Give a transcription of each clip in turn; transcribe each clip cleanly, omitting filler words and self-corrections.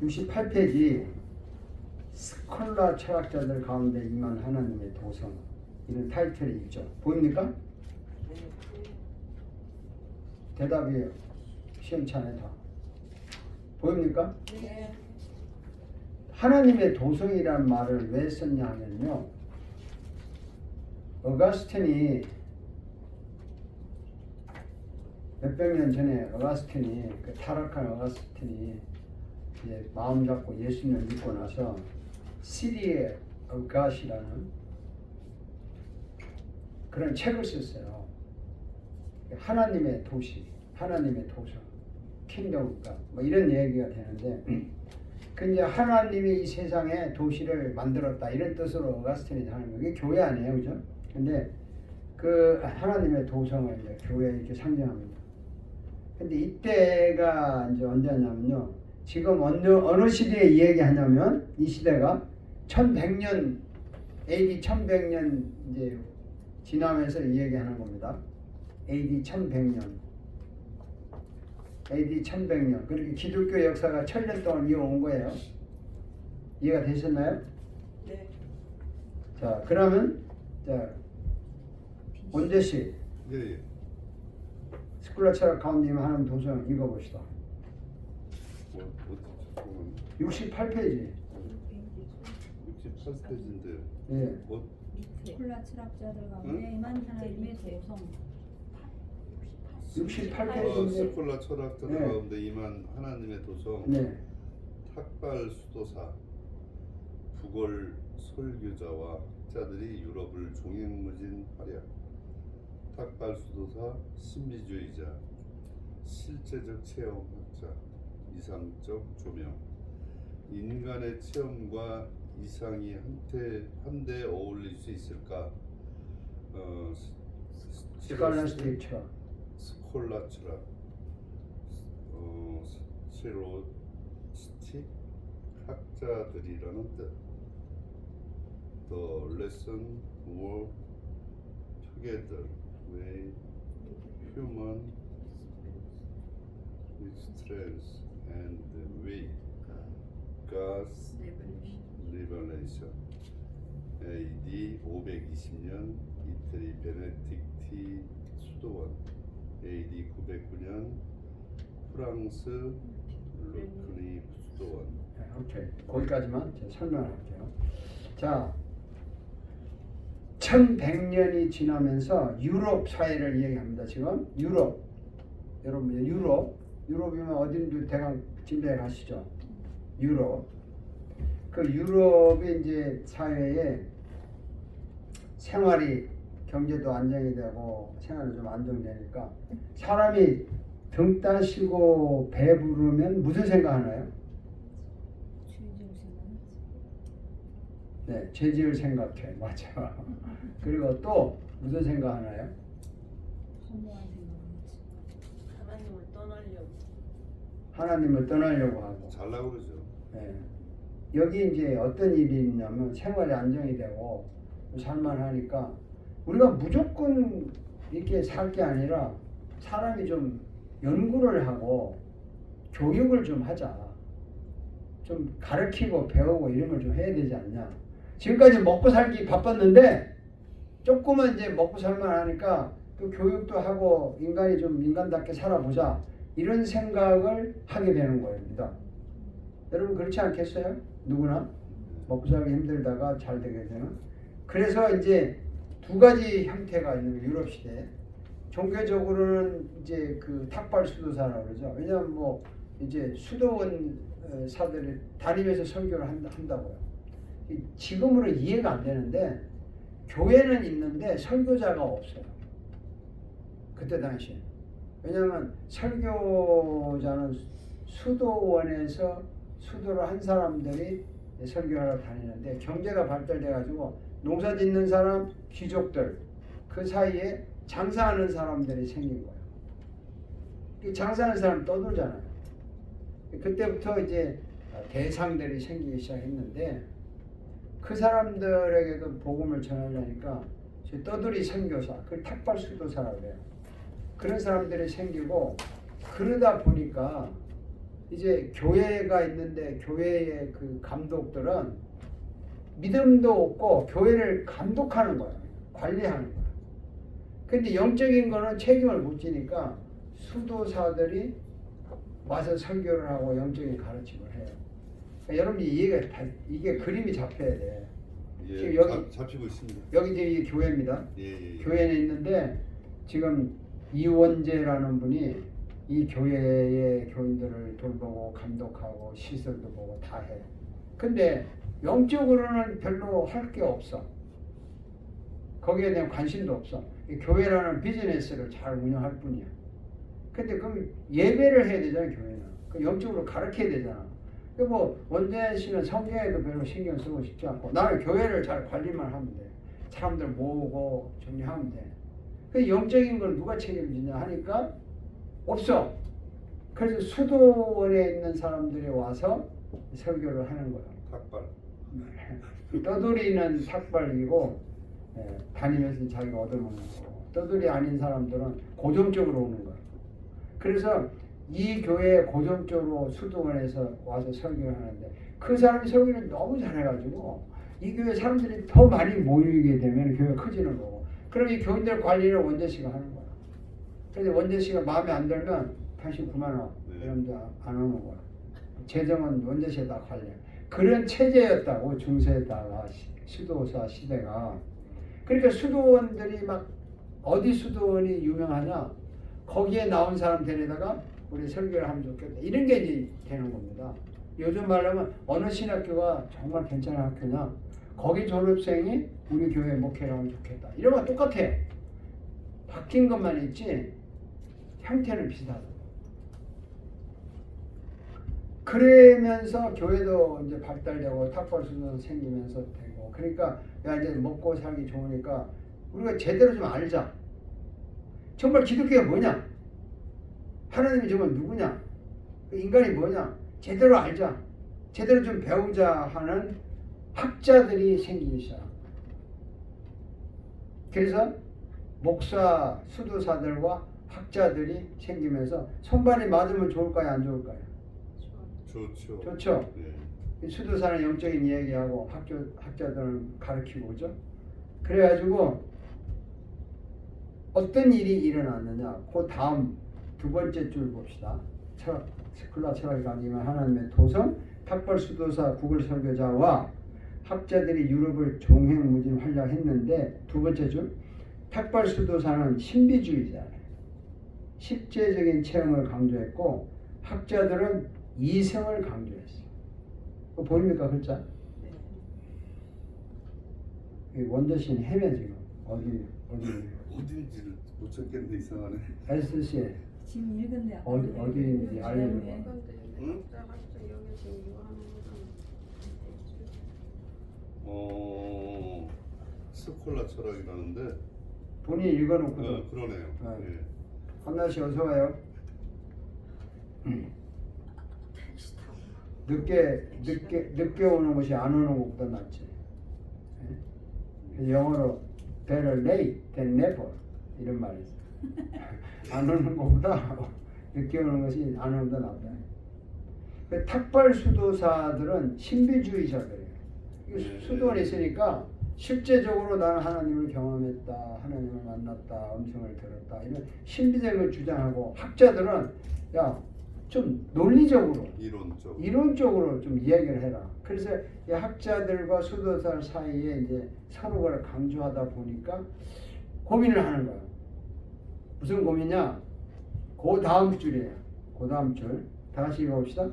68페이지 스콜라 철학자들 가운데 임한 하나님의 도성, 이런 타이틀이 있죠. 보입니까? 대답이에요. 시험찬에 다 보입니까? 네. 하나님의 도성이란 말을 왜 썼냐 하면요, 어거스틴이 몇백 년 전에 그 타락한 어거스틴이 이제 마음 잡고 예수님을 믿고 나서 시리의 어갓이라는 그런 책을 썼어요. 하나님의 도시, 하나님의 도성, 킹덤 뭐 이런 얘기가 되는데, 그 이제 하나님이 이 세상에 도시를 만들었다 이런 뜻으로 어거스틴이 하는 거예요. 이게 교회 아니에요, 그죠? 근데 그 하나님의 도성을 이제 교회에 이렇게 상징합니다. 근데 이때가 이제 언제냐면요, 지금 어느 시대에 이야기하냐면 이 시대가 1100년 AD 1100년 이제 지나면서 이야기하는 겁니다. AD 1100년. AD 1100년. 그렇게 기독교 역사가 1000년 동안 이어온 거예요. 이해가 되셨나요? 네. 자, 그러면 자, 원재씨 네. 스쿨라 철학 가운데 있는 하나님 도성 읽어봅시다. 68페이지. 68페이지인데. 예. 스콜라 철학자들 가운데 임한 하나님의 도성. 68페이지인데. 스콜라 철학자들 네. 가운데 임한 하나님의 도성. 네. 탁발 수도사, 부골 설교자와 학자들이 유럽을 종횡무진하랴. 탁발 수도사, 신비주의자, 실제적 체험학자, 이상적 조명. 인간의 체험과 이상이 한데 어울릴 수 있을까? 스칼라스틱 철학. 스콜라 철학, 스로스틱 학자들이라는 뜻. The lesson work together with human strength and with God's revelation. AD 520년 이태리 베네딕티 수도원. AD 909년 프랑스 루크니 수도원. 네, 오케이. 거기까지만 제가 설명할게요. 자, 1100년이 지나면서 유럽 사회를 얘기합니다. 지금 유럽, 여러분 유럽이면 어딘지 대강 짐작해 가시죠. 유럽. 그 유럽의 이제 사회에 생활이, 경제도 안정이 되고 생활이 좀 안정되니까 사람이 등 따시고 배부르면 무슨 생각하나요? 네, 죄지을 생각해. 맞아. 그리고 또 무슨 생각하나요? 허무한 생각을 하지. 하나님을 떠나려고 하고. 잘나고 그러죠. 네. 여기 이제 어떤 일이 있냐면 생활이 안정이 되고 살만하니까 우리가 무조건 이렇게 살 게 아니라 사람이 좀 연구를 하고 교육을 좀 하자. 좀 가르치고 배우고 이런 걸 좀 해야 되지 않냐. 지금까지 먹고 살기 바빴는데 조금은 이제 먹고 살만하니까 또 교육도 하고 인간이 좀 인간답게 살아보자. 이런 생각을 하게 되는 겁니다. 여러분 그렇지 않겠어요? 누구나 먹고 살기 힘들다가 잘 되게 되는. 그래서 이제 두 가지 형태가 있는 거예요. 유럽 시대에. 종교적으로는 이제 그 탁발 수도사라고 그러죠. 왜냐하면 뭐 이제 수도원 사들이 다니면서 설교를 한다고요. 지금으로 이해가 안 되는데 교회는 있는데 설교자가 없어요. 그때 당시에. 왜냐하면 설교자는 수도원에서 수도를 한 사람들이 설교하러 다니는데 경제가 발달돼가지고 농사 짓는 사람, 귀족들 그 사이에 장사하는 사람들이 생긴 거예요. 이 장사하는 사람 떠들잖아요. 그때부터 이제 대상들이 생기기 시작했는데 그 사람들에게도 복음을 전하려니까 떠들이 선교사, 그 탁발 수도사라고 해요. 그런 사람들이 생기고 그러다 보니까 이제 교회가 있는데 교회의 그 감독들은 믿음도 없고 교회를 감독하는 거야. 관리하는 거야. 근데 영적인 거는 책임을 못 지니까 수도사들이 와서 설교를 하고 영적인 가르침을 해요. 그러니까 여러분이 이게 그림이 잡혀야 돼. 예, 지금 여기 잡히고 있습니다. 여기 지금 이게 교회입니다. 예. 교회에 있는데 지금 이원재라는 분이 이 교회의 교인들을 돌보고 감독하고 시설도 보고 다 해. 근데 영적으로는 별로 할 게 없어. 거기에 대한 관심도 없어. 이 교회라는 비즈니스를 잘 운영할 뿐이야. 근데 그럼 예배를 해야 되잖아, 교회는. 그 영적으로 가르쳐야 되잖아. 그 뭐 원재 씨는 성경에도 별로 신경 쓰고 싶지 않고 나는 교회를 잘 관리만 하면 돼. 사람들 모으고 정리하면 돼. 그 영적인 걸 누가 책임지냐 하니까 없어. 그래서 수도원에 있는 사람들이 와서 설교를 하는 거야. 탁발. 떠돌이는 탁발이고 다니면서 자기가 얻어먹는 거고 떠돌이 아닌 사람들은 고정적으로 오는 거야. 그래서 이 교회에 고정적으로 수도원에서 와서 설교를 하는데 그 사람이 설교를 너무 잘해가지고 이 교회 사람들이 더 많이 모이게 되면 교회가 커지는 거고 그럼 이 교인들 관리를 원재 씨가 하는 거야. 그래서 원재 씨가 마음에 안 들면 당신 그만와. 이러면서 안 오는 거야. 재정은 원재 씨가 다 관리해. 그런 체제였다고 중세에다가 수도사 시대가. 그러니까 수도원들이 막 어디 수도원이 유명하냐 거기에 나온 사람 데려다가 우리 설교를 하면 좋겠다 이런 게 이제 되는 겁니다. 요즘 말로 하면 어느 신학교가 정말 괜찮은 학교냐 거기 졸업생이 우리 교회 목회를 하면 좋겠다 이런 거 똑같아. 바뀐 것만 있지 형태는 비슷하다. 그러면서 교회도 이제 발달되고 탁발수도 생기면서 되고 그러니까 야 이제 먹고 살기 좋으니까 우리가 제대로 좀 알자. 정말 기독교가 뭐냐? 하나님이 정말 누구냐? 인간이 뭐냐? 제대로 알자. 제대로 좀 배우자 하는 학자들이 생기기 시작. 그래서 목사, 수도사들과 학자들이 생기면서 손발이 맞으면 좋을까요? 안 좋을까요? 좋죠. 좋죠. 예. 수도사는 영적인 이야기하고 학자들은 가르치고 그죠? 그래가지고 어떤 일이 일어났느냐? 그 다음 두 번째 줄 봅시다. 스쿨라 철학이 강림한 하나님의 도성 탁발 수도사 구글 설교자와 학자들이 유럽을 종횡무진 활약했는데 두 번째 줄 탁발 수도사는 신비주의자예요. 실제적인 체험을 강조했고 학자들은 이성을 강조했어요. 그거 보입니까 글자? 원더신 헤매 지금 어딘지를 못 찾겠는데 이상하네. SC 지금 읽은데 어디인지 알려줘. 응? 스콜라 철학이라는데. 본인이 읽어놓고도 그러네요. 네. 예. 한나씨 어서 와요. 늦게 오는 것이 안 오는 것보다 낫지. 예? 영어로 better late than never 이런 말이 있어. 안 오는 것보다 늦게 오는 것이 안 오는 것보다 낫다. 그 탁발 수도사들은 신비주의자들이에요. 수도원에 있으니까 실제적으로 나는 하나님을 경험했다, 하나님을 만났다, 음성을 들었다 이런 신비적을 주장하고 학자들은 야 좀 논리적으로 이론적으로 좀 이야기를 해라. 그래서 이 학자들과 수도사 사이에 이제 서로가 강조하다 보니까 고민을 하는 거야. 무슨 고민이냐? 그 다음 줄이에요. 그 다음 줄. 다 같이 읽어봅시다.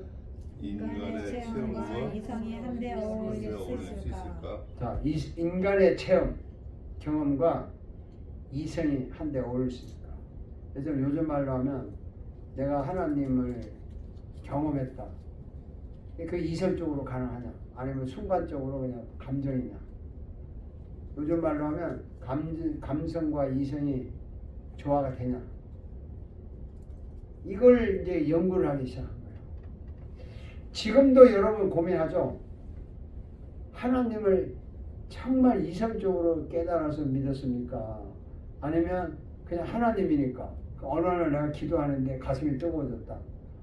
인간의 체험과 이성이 한데 어울릴 수 있을까? 자, 인간의 체험, 경험과 이성이 한데 어울릴 수 있을까? 그래서 요즘 말로 하면 내가 하나님을 경험했다. 그 이성적으로 가능하냐? 아니면 순간적으로 그냥 감정이냐? 요즘 말로 하면 감성과 이성이 조화가 되냐? 이걸 이제 연구를 하기 시작한 거예요. 지금도 여러분 고민하죠? 하나님을 정말 이성적으로 깨달아서 믿었습니까? 아니면 그냥 하나님이니까 어느 날 내가 기도하는데 가슴이 뜨거워졌다.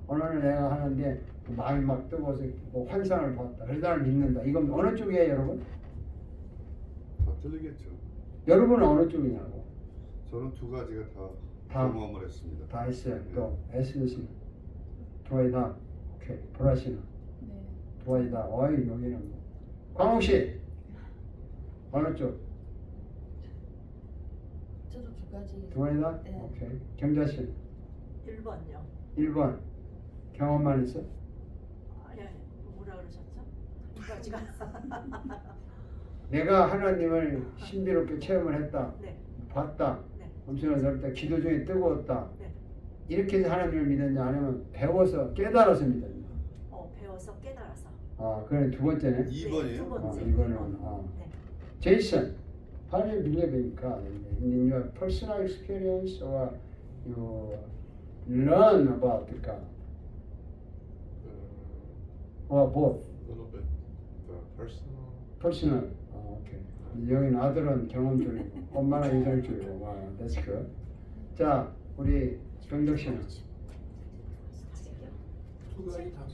어느 날 내가 하는데 마음이 막 뜨거워서 뭐 환상을 봤다. 그래서 나를 믿는다. 이건 어느 쪽이에요, 여러분? 다 틀리겠죠. 여러분은 어느 쪽이냐고? 저는 두 가지가 다. 경험을 했습니다. 다 했어요. 네. 또 S는 두 가지 다. 오케이. 보라씨는 네. 두 가지 다. 어이 여기는 뭐. 광욱 씨 어느 쪽? 저도 두 가지. 두 가지 다? 네. 오케이. 경자 씨 1번요. 1번 경험만 했어? 아니 뭐라 그러셨죠? 두 가지가. 내가 하나님을 신비롭게 체험을 했다. 네. 봤다. 네. 엄청나게 넓다. 기도 중에 뜨거웠다. 네. 이렇게 해서 하나님을 믿었냐 아니면 배워서 깨달아서 믿었냐? 배워서 깨달아서. 아, 그래 두 번째네. 2번이요? 두 아, 번째. 이거는 네. 제이슨, how do you believe in God? In your personal experience or you learn about God? Or both? A little bit personal. Personal. 아, 오케이. 여기는 아들은 경험적이고 엄마는 이성적이고. 와, that's good. 자, 우리 정덕 씨는 두 가지 다.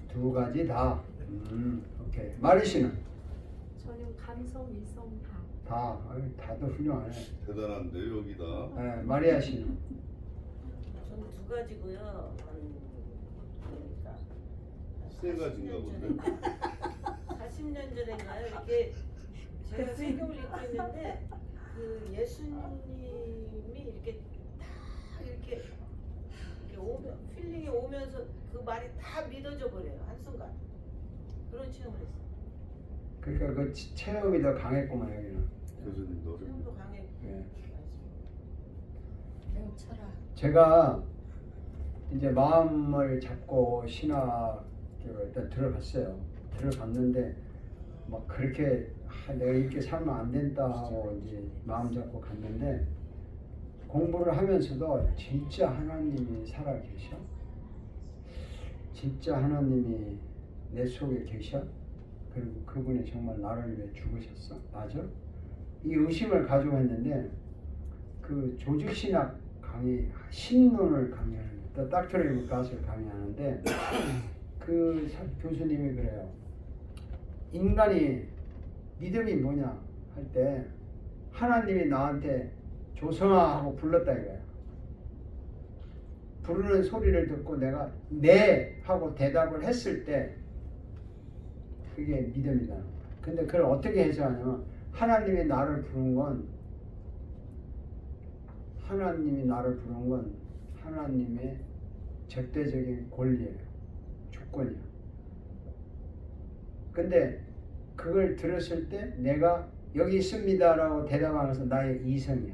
두 가지 다. 오케이. 마리 씨는 저는 감성, 이성 다. 다. 아유, 다들 훌륭하네. 대단한데요, 여기다. 네, 마리아 씨는 저는 두 가지고요. 그러니까 세 가지인가 본데. 40년 전인가요? 이렇게 제가 성경을 읽고 있는데 그 예수님이 이렇게 딱 이렇게 오면 필링이 오면서 그 말이 다 믿어져 버려요 한순간. 그런 체험을 했어요. 그러니까 그 체험이 더 강했구만 여기는. 교수님 노래. 체험도 강했고. 네. 매우 철학. 제가 이제 마음을 잡고 신학을 일단 들어갔어요. 들어갔는데 막 그렇게 내가 이렇게 살면 안 된다 하고 이제 마음 잡고 갔는데 공부를 하면서도 진짜 하나님이 살아 계셔? 진짜 하나님이 내 속에 계셔? 그리고 그분이 정말 나를 위해 죽으셨어? 맞아? 이 의심을 가지고 했는데 그 조직신학 강의, 신론을 강의하는 또 닥터리 가스를 강의하는데 그 교수님이 그래요. 인간이 믿음이 뭐냐 할 때 하나님이 나한테 조성아 하고 불렀다 이거야. 부르는 소리를 듣고 내가 네 하고 대답을 했을 때 그게 믿음이다. 근데 그걸 어떻게 해석하냐면 하나님이 나를 부른 건 하나님의 절대적인 권리예요. 주권이야. 근데 그걸 들었을 때 내가 여기 있습니다라고 대답하면서 나의 이성이야.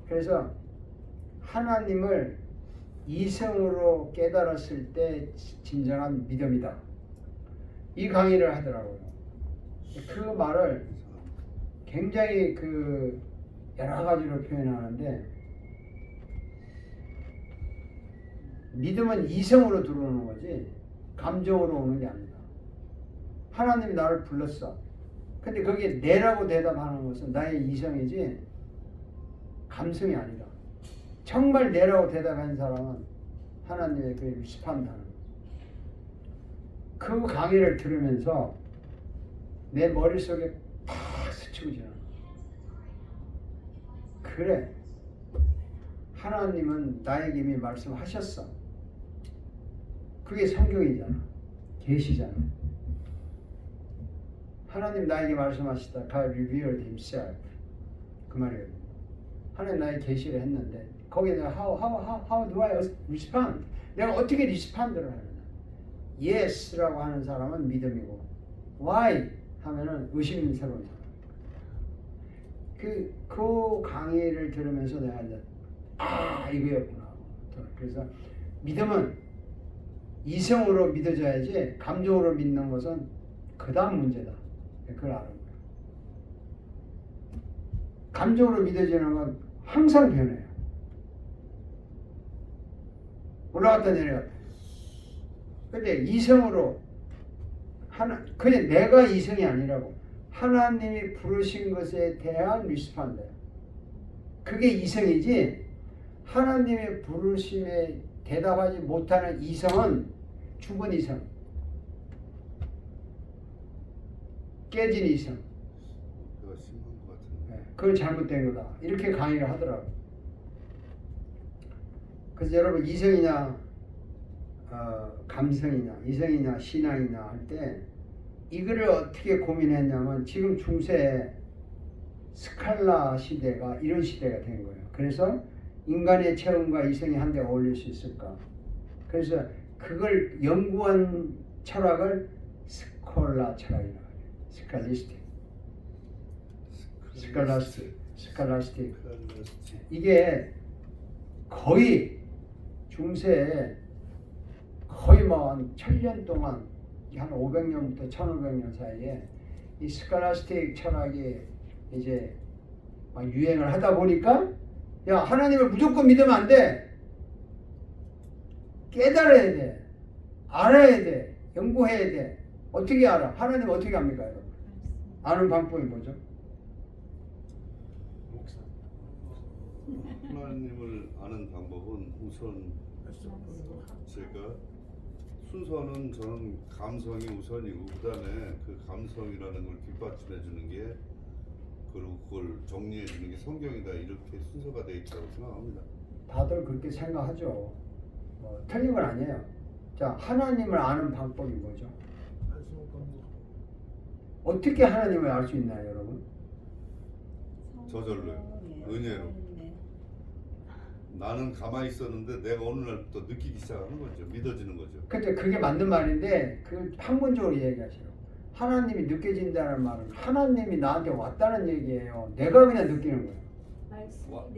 그래서 하나님을 이성으로 깨달았을 때 진정한 믿음이다. 이 강의를 하더라고요. 그 말을 굉장히 그 여러 가지로 표현하는데 믿음은 이성으로 들어오는 거지 감정으로 오는 게 아니다. 하나님이 나를 불렀어. 근데 거기에 내라고 대답하는 것은 나의 이성이지 감성이 아니다. 정말 내라고 대답한 사람은 하나님의 그 리스판다는 그 강의를 들으면서 내 머릿속에 팍 스치고 지나가. 그래, 하나님은 나에게 이미 말씀하셨어. 그게 성경이잖아. 계시잖아. 하나님 나에게 말씀하시다. God revealed himself. 그 말이에요. 하나님 나에게 계시를 했는데 거기에 내가 how do I respond? 내가 어떻게 리스판드를 하느냐. Yes라고 하는 사람은 믿음이고 Why 하면은 의심스러운 사람. 그 강의를 들으면서 내가 이제 이거였구나. 그래서 믿음은 이성으로 믿어져야지 감정으로 믿는 것은 그 다음 문제다. 그걸 아는 거야. 감정으로 믿어지는 건 항상 변해요. 올라갔다 내려갔다. 근데 이성으로 그냥 내가 이성이 아니라고 하나님이 부르신 것에 대한 리스판드야. 그게 이성이지 하나님의 부르심에 대답하지 못하는 이성은 죽은 이성, 깨진 이성. 내가 심한 것 같은데. 그건 잘못된 거다. 이렇게 강의를 하더라고. 그래서 여러분 이성이냐 감성이냐 이성이냐 신앙이냐 할 때 이거를 어떻게 고민했냐면 지금 중세에 스칼라 시대가 이런 시대가 된 거예요. 그래서 인간의 체험과 이성이 한데 어울릴 수 있을까? 그래서 그걸 연구한 철학을 스콜라 철학이라고 해요. 스칼리스틱. 스칼라스틱. 이게 거의 중세에 거의 뭐 한 1000년 동안 한 500년부터 1500년 사이에 이 스칼라스틱 철학이 이제 막 유행을 하다 보니까 야 하나님을 무조건 믿으면 안 돼. 깨달아야 돼. 알아야 돼. 연구해야 돼. 어떻게 알아? 하나님 어떻게 압니까 여러분? 아는 방법이 뭐죠? 목사. 하나님을 아는 방법은 우선 제가 순서는 저는 감성이 우선이고 그다음에 그 감성이라는 걸 뒷받침해 주는 게 그리고 그걸 정리해 주는 게 성경이다 이렇게 순서가 되어 있다고 생각합니다. 다들 그렇게 생각하죠. 틀린 건 아니에요. 자, 하나님을 아는 방법이 뭐죠? 말씀 공부. 어떻게 하나님을 알 수 있나요, 여러분? 저절로요. 예. 은혜로. 네. 나는 가만히 있었는데 내가 어느 날부터 느끼기 시작하는 거죠. 믿어지는 거죠. 근데 그게 맞는 말인데 그 학문적으로 얘기하시요. 하나님이 느껴진다는 말은 하나님이 나한테 왔다는 얘기예요. 내가 그냥 느끼는 거예요.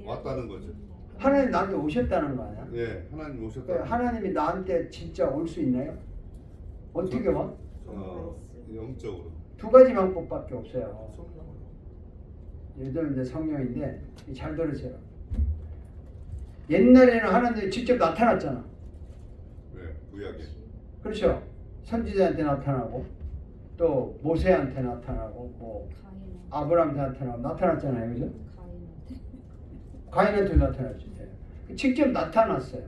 왔다는 거죠. 하나님 나한테 오셨다는 거 아니야? 예, 하나님 오셨다. 그러니까 하나님이 나한테 진짜 올 수 있나요? 어떻게 와? 영적으로. 두 가지 방법밖에 없어요. 성령으로. 예전에 이제 성령인데 잘 들으세요. 옛날에는 하나님이 직접 나타났잖아. 네, 구약에. 그렇죠. 선지자한테 나타나고 또 모세한테 나타나고 뭐 아브라함한테 나타났잖아요. 그죠? 가인한테 나타났죠. 직접 나타났어요.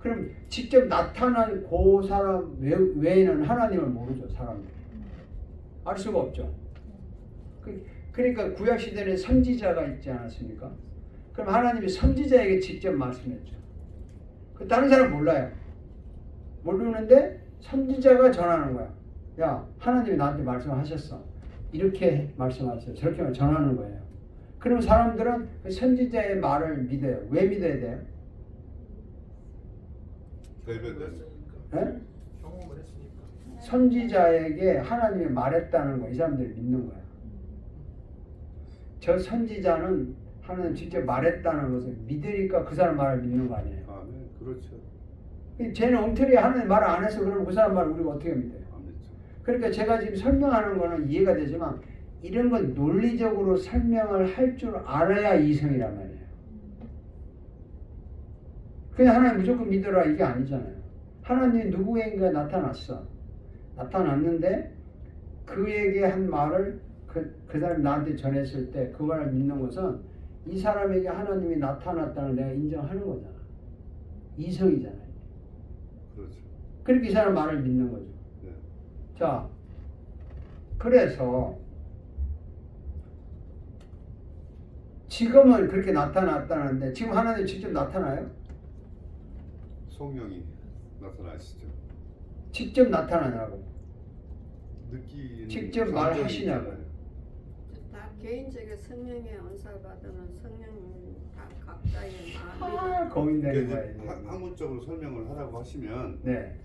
그럼 직접 나타난 그 사람 외에는 하나님을 모르죠. 사람들이. 알 수가 없죠. 그러니까 구약 시대는 선지자가 있지 않았습니까? 그럼 하나님이 선지자에게 직접 말씀했죠. 다른 사람 몰라요. 모르는데 선지자가 전하는 거야. 야, 하나님이 나한테 말씀하셨어. 이렇게 말씀하셨어요. 저렇게 전하는 거예요. 그럼 사람들은 그 선지자의 말을 믿어요. 왜 믿어야 돼요? 대변된. 경험을 했으니까. 선지자에게 하나님이 말했다는 거, 이 사람들이 믿는 거야. 저 선지자는 하나님 직접 말했다는 것을 믿으니까 그 사람 말을 믿는 거 아니에요. 아, 네, 그렇죠. 쟤는 엉터리 하나님 말을 안 해서 그러면 그 사람 말을 우리가 어떻게 믿어요? 안 믿죠. 그러니까 제가 지금 설명하는 거는 이해가 되지만 이런 건 논리적으로 설명을 할 줄 알아야 이성이란 말이에요. 그냥 하나님 무조건 믿어라 이게 아니잖아요. 하나님이 누구에게 나타났어. 나타났는데 그에게 한 말을 그 사람이 나한테 전했을 때 그 말을 믿는 것은 이 사람에게 하나님이 나타났다는 내가 인정하는 거잖아. 이성이잖아요. 그렇죠. 그렇게 이 사람 말을 믿는 거죠. 네. 자, 그래서 지금은 그렇게 나타났다는데 지금 하나님 직접 나타나요? 성령이 나타나시죠. 직접 나타나냐고. 느끼는 직접 감정이 말하시냐고요. 있잖아요. 다 개인적인 성령의 은사를 받으면 성령 다 각자의 마음이 고민되는 그러니까 이제 거예요. 학문적으로 설명을 하라고 하시면 네.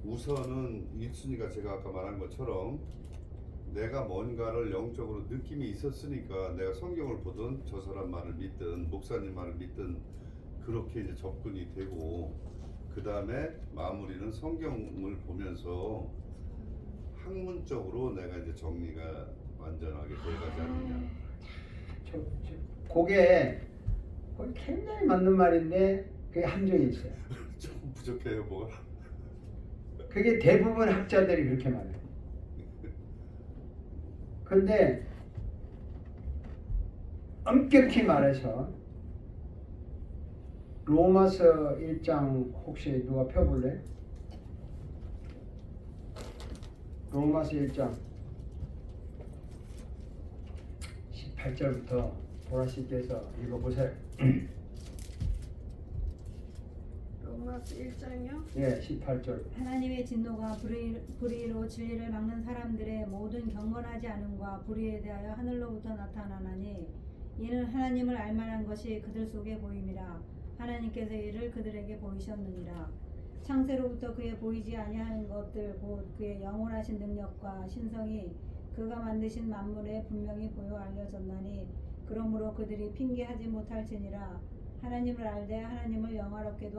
우선은 일순위가 제가 아까 말한 것처럼 내가 뭔가를 영적으로 느낌이 있었으니까 내가 성경을 보든 저 사람 말을 믿든 목사님 말을 믿든 그렇게 이제 접근이 되고 그 다음에 마무리는 성경을 보면서 학문적으로 내가 이제 정리가 완전하게 돼가지 않느냐. 그게 굉장히 맞는 말인데 그게 함정이 있어요. 조금 부족해요, 뭐가. 그게 대부분 학자들이 그렇게 말해요. 근데 엄격히 말해서 로마서 1장 혹시 누가 펴볼래? 로마서 1장 18절부터 보라씨께서 읽어보세요. 로마서 1장이요? 예, 18절. 하나님의 진노가 불의로 진리를 막는 사람들의 모든 경건하지 않음과 불의에 대하여 하늘로부터 나타나나니 이는 하나님을 알만한 것이 그들 속에 보임이라. 하나님께서 이를 그들에게 보이셨느니라. 창세로부터 그의 보이지 아니하는 것들 곧 그의 영원하신 능력과 신성이 그가 만드신 만물에 분명히 보여 알려졌나니 그러므로 그들이 핑계하지 못할지니라. 하나님을 알되 하나님을 영화롭게도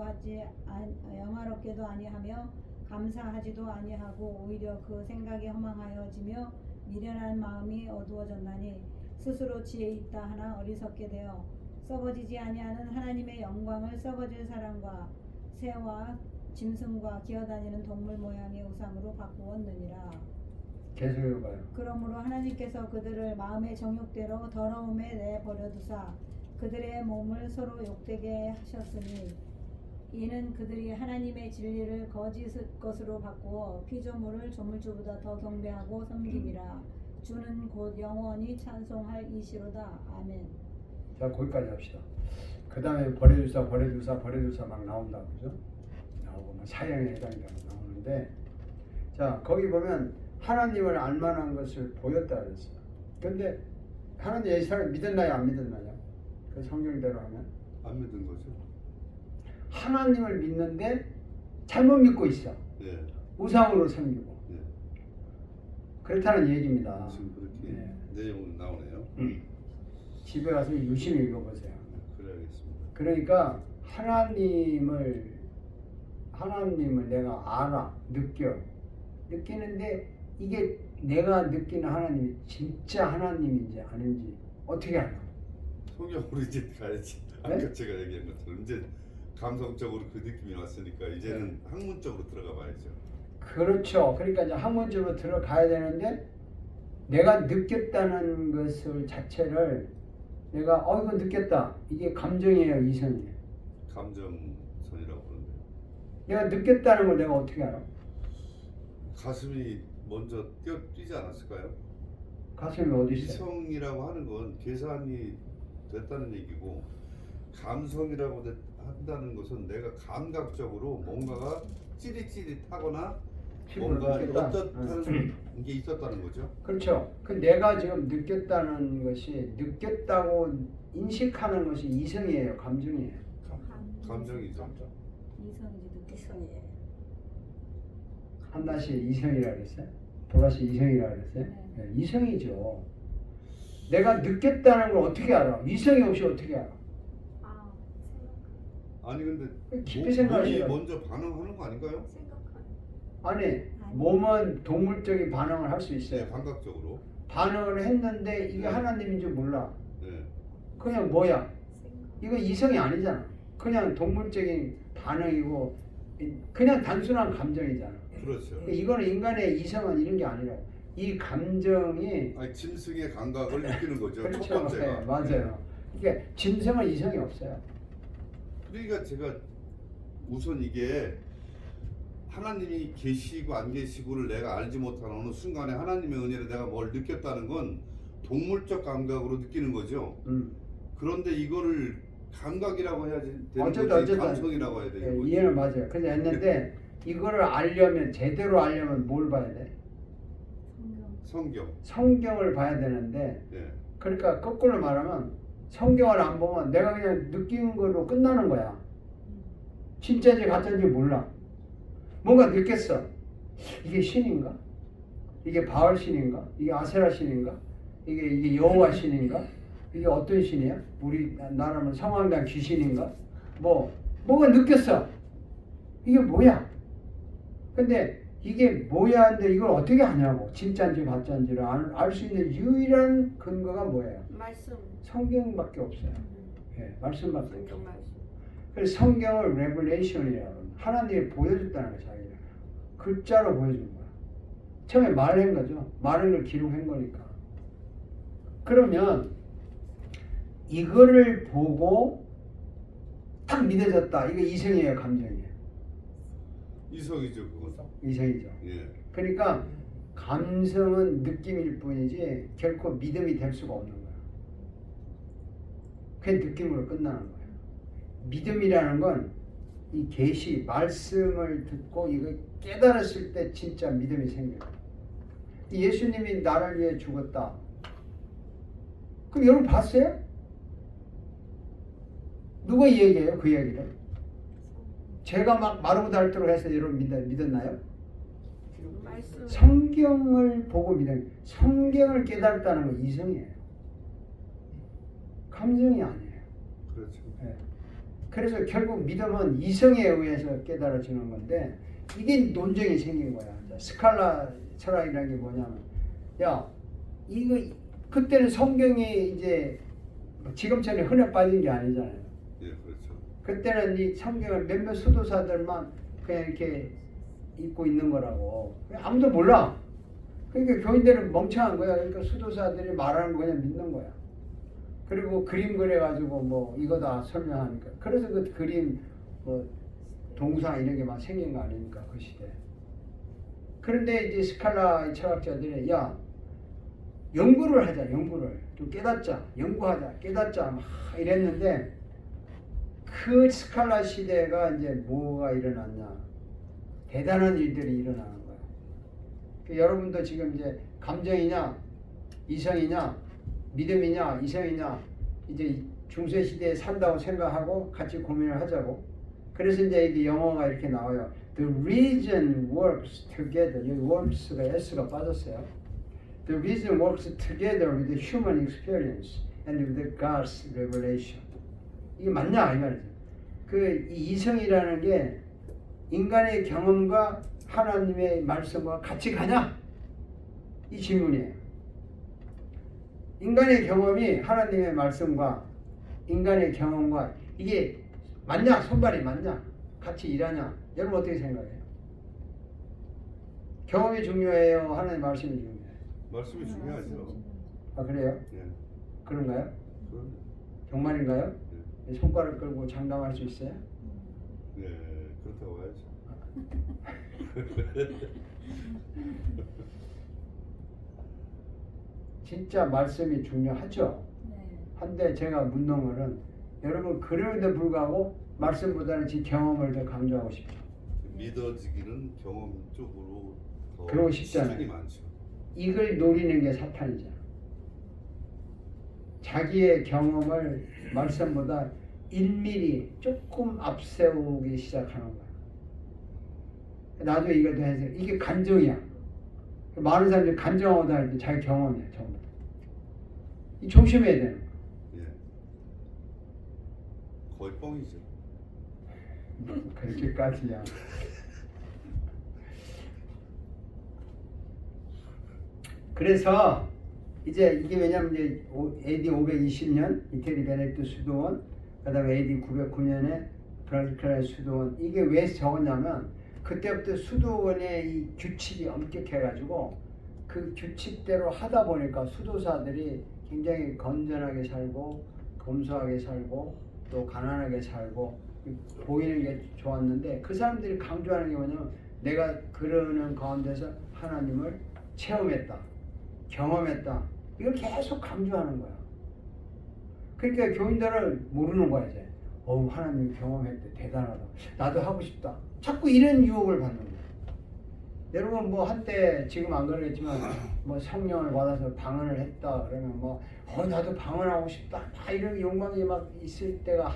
아니하며 감사하지도 아니하고 오히려 그 생각이 허망하여지며 미련한 마음이 어두워졌나니 스스로 지혜 있다 하나 어리석게 되어 썩어지지 아니하는 하나님의 영광을 썩어질 사람과 새와 짐승과 기어다니는 동물 모양의 우상으로 바꾸었느니라. 계속 읽어봐요. 그러므로 하나님께서 그들을 마음의 정욕대로 더러움에 내버려두사 그들의 몸을 서로 욕되게 하셨으니 이는 그들이 하나님의 진리를 거짓 것으로 바꾸어 피조물을 조물주보다 더 경배하고 섬김이라. 주는 곧 영원히 찬송할 이시로다. 아멘. 자, 거기까지 합시다. 그 다음에 버려주사 막 나온다, 그죠? 나오고 뭐 사형에 해당되는 나오는데, 자, 거기 보면 하나님을 알만한 것을 보였다 그랬어요. 근데 하나님 이 사람 믿었나요, 안 믿었나요? 그 성경대로 하면 안 믿은 거죠. 하나님을 믿는데 잘못 믿고 있어. 예. 우상으로 섬기고. 예. 그렇다는 얘기입니다. 지금 그렇게 네. 내용이 나오네요. 집에 가서 유심히 읽어보세요. 그래야겠습니다. 그러니까 하나님을 내가 알아, 느끼는데 이게 내가 느끼는 하나님이 진짜 하나님인지 아닌지 어떻게 알아? 성경으로 이제 가야지. 네? 아까 제가 얘기한 것처럼 이제 감성적으로 그 느낌이 왔으니까 이제는 학문적으로 들어가 봐야죠. 그렇죠. 그러니까 이제 학문적으로 들어가야 되는데 내가 느꼈다는 것을 자체를 내가 이거 느꼈다. 이게 감정이에요, 이성이에요? 감정선이라고 그러는데 내가 느꼈다는 걸 내가 어떻게 알아? 가슴이 먼저 뛰지 않았을까요? 가슴이 어디 있어요? 이성이라고 하는 건 계산이 됐다는 얘기고 감성이라고 한다는 것은 내가 감각적으로 뭔가가 찌릿찌릿하거나 피부를 뭔가 느꼈다. 어떻다는 게 있었다는 거죠. 그렇죠. 그 내가 지금 느꼈다는 것이 느꼈다고 인식하는 것이 이성이에요, 감정이에요? 감정이죠. 이성이지 이성이에요. 한나씨 이성이라 그랬어요? 보라씨 이성이라 그랬어요? 네. 네, 이성이죠. 내가 느꼈다는 걸 어떻게 알아? 이성이 없이 어떻게 알아? 아니 근데 깊이 몸이 생각하시라. 먼저 반응하는 거 아닌가요? 아니, 몸은 동물적인 반응을 할 수 있어요. 네, 감각적으로. 반응을 했는데 이게 네. 하나님인 줄 몰라. 네. 그냥 뭐야? 이거 이성이 아니잖아. 그냥 동물적인 반응이고 그냥 단순한 감정이잖아. 그렇죠. 이거는 인간의 이성은 이런 게 아니라고. 이 감정이 아니 짐승의 감각을 느끼는 거죠. 첫 그렇죠. 번째가. 네, 맞아요. 이게 짐승은 이성이 없어요. 그러니까 제가 우선 이게 하나님이 계시고 안 계시고를 내가 알지 못하는 어느 순간에 하나님의 은혜로 내가 뭘 느꼈다는 건 동물적 감각으로 느끼는 거죠. 그런데 이거를 감각이라고 해야지 되는 거지 감성이라고 해야 되는 거지. 이해는 맞아요. 그래서 했는데 이거를 알려면 제대로 알려면 뭘 봐야 돼? 성경. 성경을 봐야 되는데 예. 그러니까 거꾸로 말하면 성경을 안 보면 내가 그냥 느낀 걸로 끝나는 거야. 진짜인지 가짜인지 몰라. 뭔가 느꼈어. 이게 신인가? 이게 바알 신인가? 이게 아세라 신인가? 이게 여호와 신인가? 이게 어떤 신이야? 우리 나라면 성황당 귀신인가? 뭐가 느꼈어. 이게 뭐야? 근데 이게 뭐야 하는데 이걸 어떻게 아냐고. 진짜인지 가짜인지를 알 수 있는 유일한 근거가 뭐예요? 말씀. 성경밖에 없어요. 예, 말씀밖에 없어요. 성경 말씀. 그래서 성경을 레벨레이션이라고 합니다. 하나님이 보여줬다는 거야, 자기가. 글자로 보여준 거야. 처음에 말한 거죠. 말한 걸 기록한 거니까. 그러면 이거를 보고 탁 믿어졌다. 이거 이성이에요, 감정이에요? 이성이죠 그건. 이성이죠. 예. 그러니까 감성은 느낌일 뿐이지 결코 믿음이 될 수가 없는 거야. 그게 느낌으로 끝나는 거야. 믿음이라는 건 이 계시 말씀을 듣고 이거 깨달았을 때 진짜 믿음이 생겨요. 예수님이 나를 위해 죽었다. 그럼 여러분 봤어요? 누가 얘기해요? 그 얘기를? 제가 막 마르고 닳도록 해서 여러분 믿었나요? 말씀 성경을 보고 믿어요. 성경을 깨달았다는 건 이성이에요. 감정이 아니에요. 그렇죠. 예. 그래서 결국 믿음은 이성에 의해서 깨달아지는 건데 이게 논쟁이 생긴 거야. 스칼라 철학이라는 게 뭐냐면 야 이거 그때는 성경이 이제 지금처럼 흔해 빠진 게 아니잖아요. 예, 그렇죠. 그때는 이 성경을 몇몇 수도사들만 그냥 이렇게 읽고 있는 거라고. 아무도 몰라. 그러니까 교인들은 멍청한 거야. 그러니까 수도사들이 말하는 거 그냥 믿는 거야. 그리고 그림 그려가지고 뭐 이거 다 설명하니까. 그래서 그 그림 뭐 동상 이런 게 막 생긴 거 아닙니까 그 시대. 그런데 이제 스칼라 철학자들이 야 연구를 하자. 연구를 좀 깨닫자. 연구하자. 깨닫자. 막 이랬는데 그 스칼라 시대가 이제 뭐가 일어났냐. 대단한 일들이 일어나는 거예요. 그러니까 여러분도 지금 이제 감정이냐, 이성이냐, 믿음이냐, 이성이냐, 이제 중세 시대에 산다고 생각하고 같이 고민을 하자고. 그래서 이제 이게 영어가 이렇게 나와요. The reason works together. 여기 works가 s가 빠졌어요. The reason works together with the human experience and with the God's revelation. 이게 맞냐 이 말이죠. 그 이성이라는 게 인간의 경험과 하나님의 말씀과 같이 가냐? 이 질문이에요. 인간의 경험이 하나님의 말씀과 인간의 경험과 이게 맞냐? 손발이 맞냐? 같이 일하냐? 여러분 어떻게 생각해요? 경험이 중요해요? 하나님의 말씀이 중요해요? 말씀이 중요하죠. 아 그래요? 예. 그런가요? 그럼 정말인가요? 손가락 끌고 장담할 수 있어요? 예, 그렇다고 봐야죠. 진짜 말씀이 중요하죠. 네. 한데 제가 묻는 거는 여러분 그럼에도 불구하고 말씀보다는 제 경험을 더 강조하고 싶죠. 믿어지기는 경험 쪽으로 더 그러고 싶잖아요. 시간이 많죠. 이걸 노리는 게 사탄이잖아. 자기의 경험을 말씀보다 1mm 조금 앞세우기 시작하는 거야. 나도 이걸 더 해서 이게 감정이야. 많은 사람들이 감정하고 다닐 때 자기 경험이야 전부. 이 조심해야 되는 거야. 예. 거의 뻥이죠. 그렇게까지야. 그래서 이제 이게 왜냐면 이제 AD 520년 이태리 베네딕토 수도원, 그다음에 AD 909년에 브라질카라의 수도원. 이게 왜 적었냐면 그때부터 수도원의 이 규칙이 엄격해가지고 그 규칙대로 하다 보니까 수도사들이 굉장히 건전하게 살고 검소하게 살고 또 가난하게 살고 보이는 게 좋았는데 그 사람들이 강조하는 게 뭐냐면 내가 그러는 가운데서 하나님을 체험했다, 경험했다. 이걸 계속 강조하는 거야. 그러니까 교인들은 모르는 거야 이제. 하나님 경험했대, 대단하다. 나도 하고 싶다. 자꾸 이런 유혹을 받는 거야. 여러분 뭐 한때 지금 안 그러겠지만 뭐 성령을 받아서 방언을 했다 그러면 뭐 나도 방언하고 싶다. 막 이런 욕망이 막 있을 때가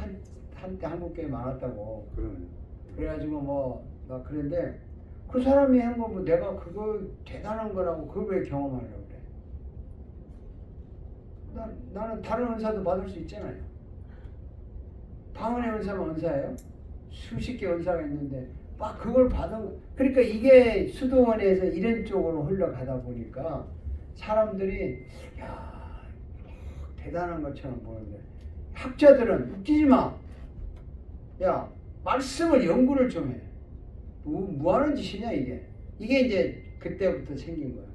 한때 한국교회 많았다고. 그러면 그래가지고 뭐 막 그런데 그 사람이 한 거 뭐 내가 그거 대단한 거라고 그걸 왜 경험하려고 그래? 나는 다른 은사도 받을 수 있잖아요. 방언의 은사면 은사예요? 수십 개 은사가 있는데 막 그걸 받은 그러니까 이게 수도원에서 이런 쪽으로 흘러가다 보니까 사람들이 야 대단한 것처럼 보는데 학자들은 웃기지 마. 야 말씀을 연구를 좀 해. 뭐 하는 짓이냐 이게. 이게 이제 그때부터 생긴 거야.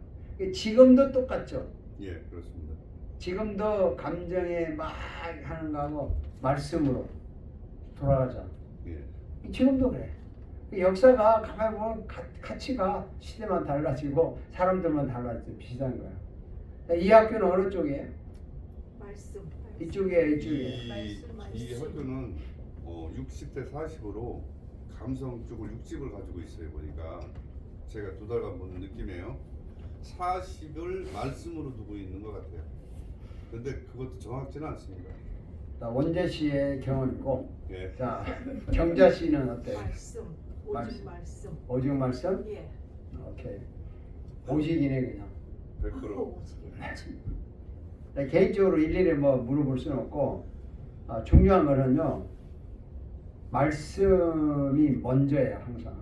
지금도 똑같죠. 예, 그렇습니다. 지금도 감정에 막 하는 거하고 말씀으로 돌아가자. 예. 지금도 그래. 역사가 가만히 보면 가치가 시대만 달라지고 사람들만 달라지고 비슷한 거야. 이 학교는 어느 쪽이에요? 말씀. 이쪽이에요, 이쪽이에요. 이 말씀. 학교는 60대 40으로 감성 쪽을 60을 가지고 있어요. 보니까 제가 2달간 보는 느낌이에요. 40을 말씀으로 두고 있는 것 같아요. 근데 그것도 정확지는 않습니다. 자, 원재 씨의 경험이고, 예. 자, 경자 씨는 어때요? 말씀. 말씀. 오직 말씀. 오직 말씀? 예. 오케이. 오직이네 그냥. 100%. 오직이네. 개인적으로 일일이 뭐 물어볼 수는 없고, 중요한 거는요, 말씀이 먼저예요, 항상.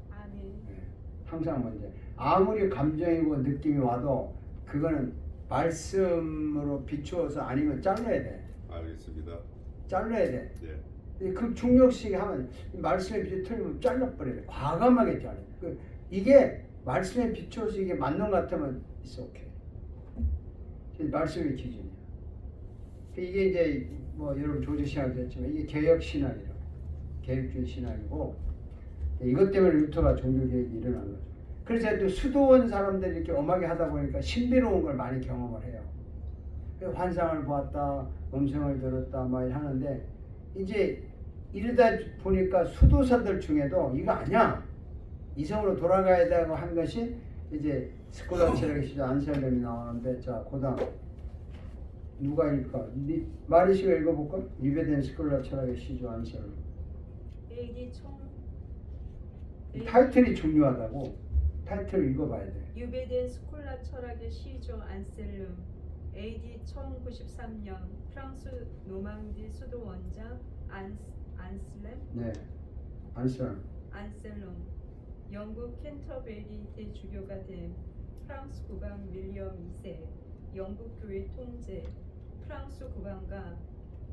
아멘. 네, 항상 먼저. 아무리 감정이고 느낌이 와도 그거는 말씀으로 비추어서 아니면 잘라야 돼. 알겠습니다. 잘라야 돼. 예. 그 중력식 하면 말씀에 비추어 틀리면 잘라버려야 돼. 과감하게 잘라야 돼. 이게 말씀에 비추어서 이게 맞는 것 같으면 it's okay. 말씀의 기준이야. 이게 이제 뭐 여러분 조직 신학도 했지만 이게 개혁 신학이라고. 개혁주의 신학이고 이것 때문에 루터가 종교 개혁이 일어난 거죠. 그래서 또 수도원 사람들이 이렇게 엄하게 하다 보니까 신비로운 걸 많이 경험을 해요. 환상을 보았다, 음성을 들었다, 막 하는데 이제 이러다 보니까 수도사들 중에도 이거 아니야. 이성으로 돌아가야 되고 한 것이 이제 스콜라체라기 시절 안셀렘이 나오는데 자 고당 누가 읽을까? 마리시가 읽어볼까? 유배된 스콜라체라기 시절 안셀렘. AD 총 타이틀이 중요하다고. 타이틀을 읽어봐야 돼. 유배된 스콜라 철학의 시조 안셀름 AD 1093년 프랑스 노망디 수도 원장 안셀렘 네, 안셀렘. 영국 캔터베리 대주교가 된 프랑스 국왕 윌리엄 2세 영국 교회 통제 프랑스 국왕과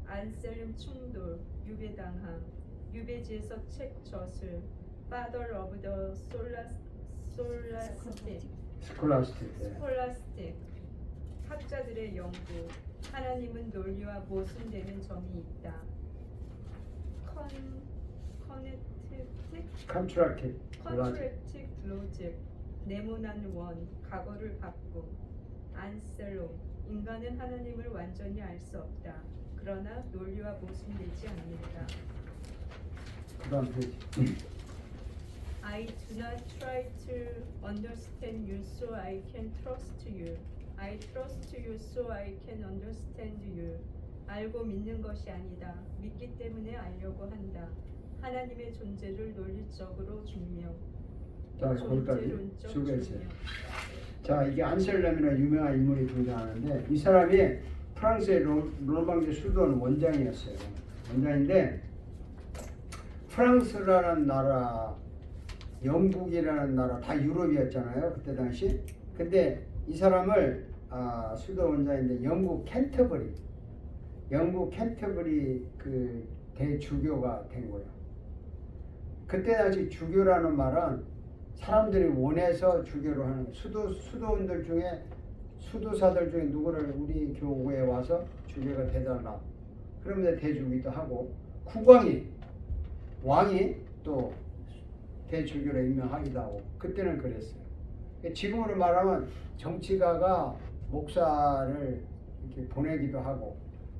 안셀름 충돌 유배당함 유배지에서 책 젖을 Father of the 스콜라스틱 학자들의 연구 하나님은 논리와 모순되는 점이 있다. 컨트랙틱 컨트랙틱 로직 네모난 원 과거를 바꿈 안셀롬 인간은 하나님을 완전히 알 수 없다. 그러나 논리와 모순되지 않는다. 그다음 페이지. I do not try to understand you so I can trust you. I trust you so I can understand you. 알고 믿는 것이 아니다. 믿기 때문에 알려고 한다. 하나님의 존재를 논리적으로 증명. 자, 거기까지 존재론적 수고했어요. 증명. 자, 이게 안셀렘이라는 유명한 인물이 등장하는데 이 사람이 프랑스의 노르망디 수도원 원장이었어요. 원장인데 프랑스라는 나라, 영국이라는 나라 다 유럽이었잖아요. 그때 당시. 근데 이 사람을 수도 원장인데 영국 캔터버리 그 대주교가 된 거예요. 그때 당시 주교라는 말은 사람들이 원해서 주교로 하는 거예요. 수도원들 중에 수도사들 중에 누구를 우리 교구에 와서 주교가 되달라. 그러면 대주기도 하고 왕이 또 대주교로 임명하기도 하고 그때는 그랬어요. 지금으로 말하면 정치가가 목사를 이렇게 보내기도 하고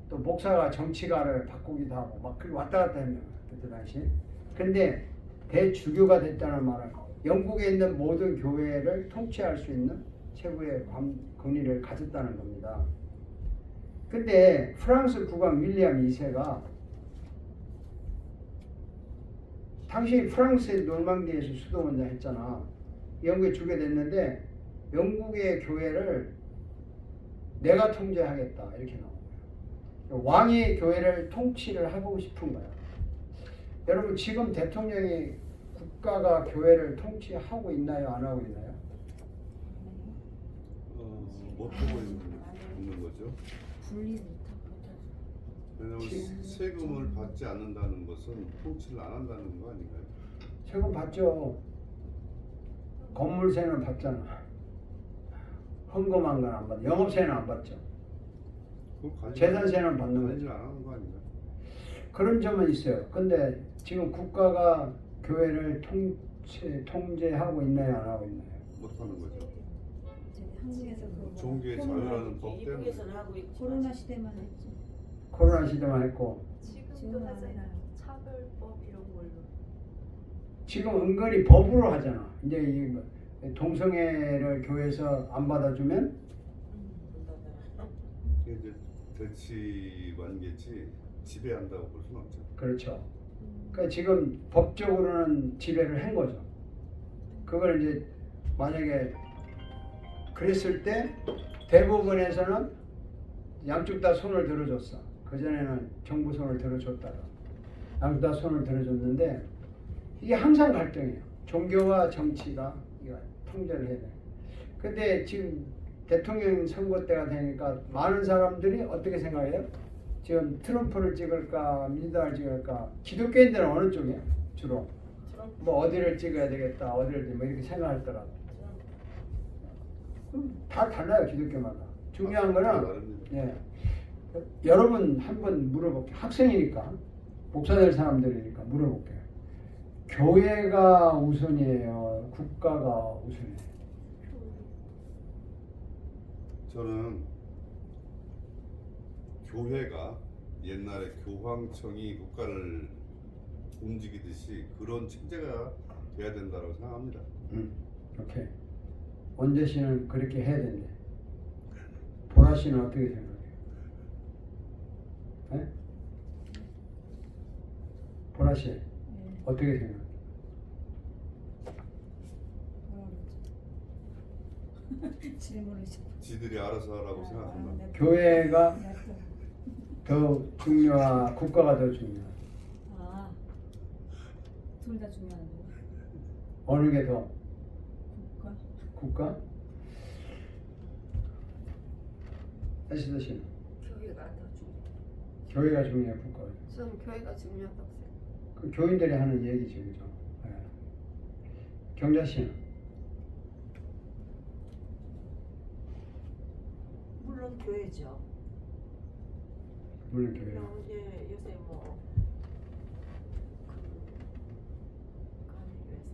또 목사가 정치가를 바꾸기도 하고 막 그렇게 왔다 갔다 했는 거예요. 그때 당시. 근데 대주교가 됐다는 말은 영국에 있는 모든 교회를 통치할 수 있는 최고의 권위를 가졌다는 겁니다. 근데 프랑스 국왕 윌리엄 2세가 당시 프랑스의 노르망디에서 수도원장 했잖아. 영국에 주게 됐는데 영국의 교회를 내가 통제하겠다 이렇게 나온 거예요. 왕이 교회를 통치를 하고 싶은 거야. 여러분 지금 대통령이 국가가 교회를 통치하고 있나요? 안 하고 있나요? 못 하고 있는 거죠. 왜냐면 세금을 받지 않는다는 것은 통치를 안 한다는 거 아닌가요? 세금 받죠. 건물세는 받잖아. 헌금한 건 안 받아. 영업세는 안 받죠. 재산세는 받는 거죠. 관리를 안 하는 거 아닌가요? 그런 점은 있어요. 근데 지금 국가가 교회를 통제하고 있나요, 안 하고 있나요? 못하는 거죠. 저기 한국에서 그 종교의 코로나- 자유라는 법 때문에. 미국에서는 하고 있지. 코로나 시대만 했지. 코로나 시대만 했고 지금도 지금은 안 하잖아요. 해요. 차별법 이런 걸로. 지금 은근히 법으로 하잖아. 이제 이 동성애를 교회에서 안 받아주면 이게 이제 대치 관계지 지배한다고 볼 수는 없죠. 그렇죠. 그러니까 지금 법적으로는 지배를 한 거죠. 그걸 이제 만약에 그랬을 때 대법원에서는 양쪽 다 손을 들어줬어. 그전에는 정부 손을 들어줬다가 양쪽 다 손을 들어줬는데 이게 항상 갈등이에요. 종교와 정치가 이거 통제를 해야 돼. 근데 지금 대통령 선거 때가 되니까 많은 사람들이 어떻게 생각해요? 지금 트럼프를 찍을까 민주당을 찍을까? 기독교인들은 어느 쪽이야? 주로 뭐 어디를 찍어야 되겠다 어디를 뭐 이렇게 생각하더라고. 다 달라요 기독교마다. 중요한 거는 나름입니다. 예, 여러분 한번 물어볼게요. 학생이니까 목사 될 사람들이니까 물어볼게요. 교회가 우선이에요? 국가가 우선이에요? 저는 교회가 옛날에 교황청이 국가를 움직이듯이 그런 체제가 돼야 된다고 생각합니다. 오케이. 원재 씨는 그렇게 해야 된대. 보라 씨는 어떻게 생각해요? 네? 보라 씨 어떻게 생각해요? 뭐라 그러지? 질문을 좀. 지들이 알아서 하라고 생각합니다. 교회가 더 중요하, 국가가 더 중요하. 아, 둘 다 중요한데. 어느 게 더? 국가? 국가? 에스더 씨는 교회가 더 중요해요. 교회가 중요해, 국가가? 저는 교회가 중요하다고 생각해요. 그 교인들이 하는 얘기죠, 그죠? 네. 경자 씨는 물론 교회죠. 물론 교회. 그냥 이제 요새 뭐 가기 위해서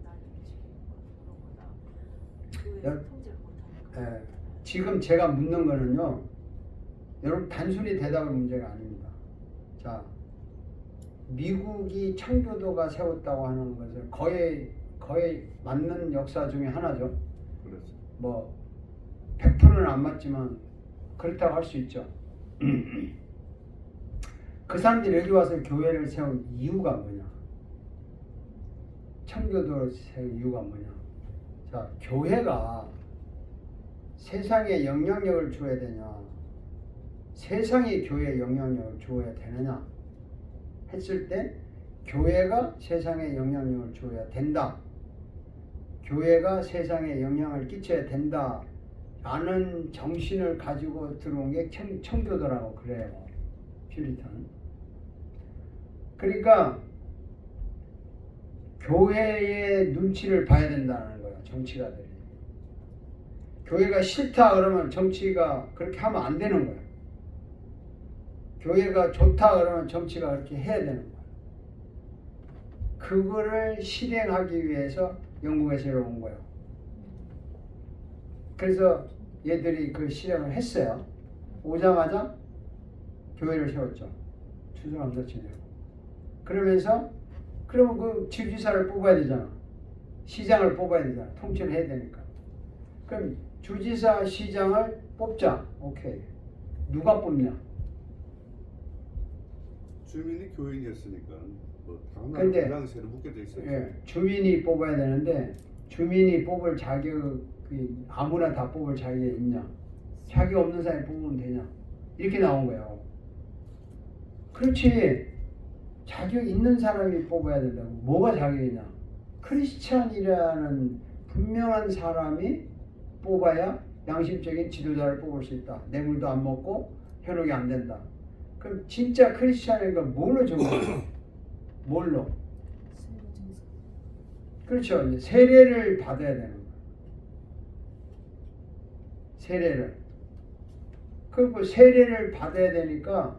나를 지키는 거 그런 거다. 교회에서 통제를 못하니까. 예, 지금 제가 묻는 거는요, 여러분 단순히 대답할 문제가 아닙니다. 자, 미국이 청교도가 세웠다고 하는 것은 거의 맞는 역사 중에 하나죠. 그렇죠. 뭐 100%는 안 맞지만 그렇다고 할 수 있죠. 그 사람들이 여기 와서 교회를 세운 이유가 뭐냐? 청교도를 세운 이유가 뭐냐? 자, 교회가 세상에 영향력을 줘야 되냐? 세상이 교회에 영향력을 줘야 되느냐? 했을 때 교회가 세상에 영향력을 줘야 된다. 교회가 세상에 영향을 끼쳐야 된다. 라는 정신을 가지고 들어온 게 청교도라고 그래요. 퓨리탄. 그러니까 교회의 눈치를 봐야 된다는 거예요. 정치가들이. 교회가 싫다 그러면 정치가 그렇게 하면 안 되는 거예요. 교회가 좋다 그러면 정치가 그렇게 해야 되는 거예요. 그거를 실행하기 위해서 영국에서 온 거예요. 그래서 얘들이 그 실행을 했어요. 오자마자 교회를 세웠죠. 추수감사 지내고. 그러면서 그러면 그 주지사를 뽑아야 되잖아. 시장을 뽑아야 되잖아. 통치를 해야 되니까. 그럼 주지사, 시장을 뽑자. 오케이. 누가 뽑냐? 주민이 교인이었으니까 뭐 당연히 근데 그 당시에는 묶여져 있었죠. 예, 주민이 뽑아야 되는데 주민이 뽑을 자격이 아무나 다 뽑을 자격이 있냐? 자격 없는 사람이 뽑으면 되냐? 이렇게 나온 거예요. 그렇지. 자격 있는 사람이 뽑아야 된다고. 뭐가 자격이냐? 크리스찬이라는 분명한 사람이 뽑아야 양심적인 지도자를 뽑을 수 있다. 뇌물도 안 먹고 현혹이 안 된다. 그럼 진짜 크리스찬인 건 뭘로 정해요? 뭘로? 그렇죠. 이제 세례를 받아야 되는 거예요. 세례를. 그리고 세례를 받아야 되니까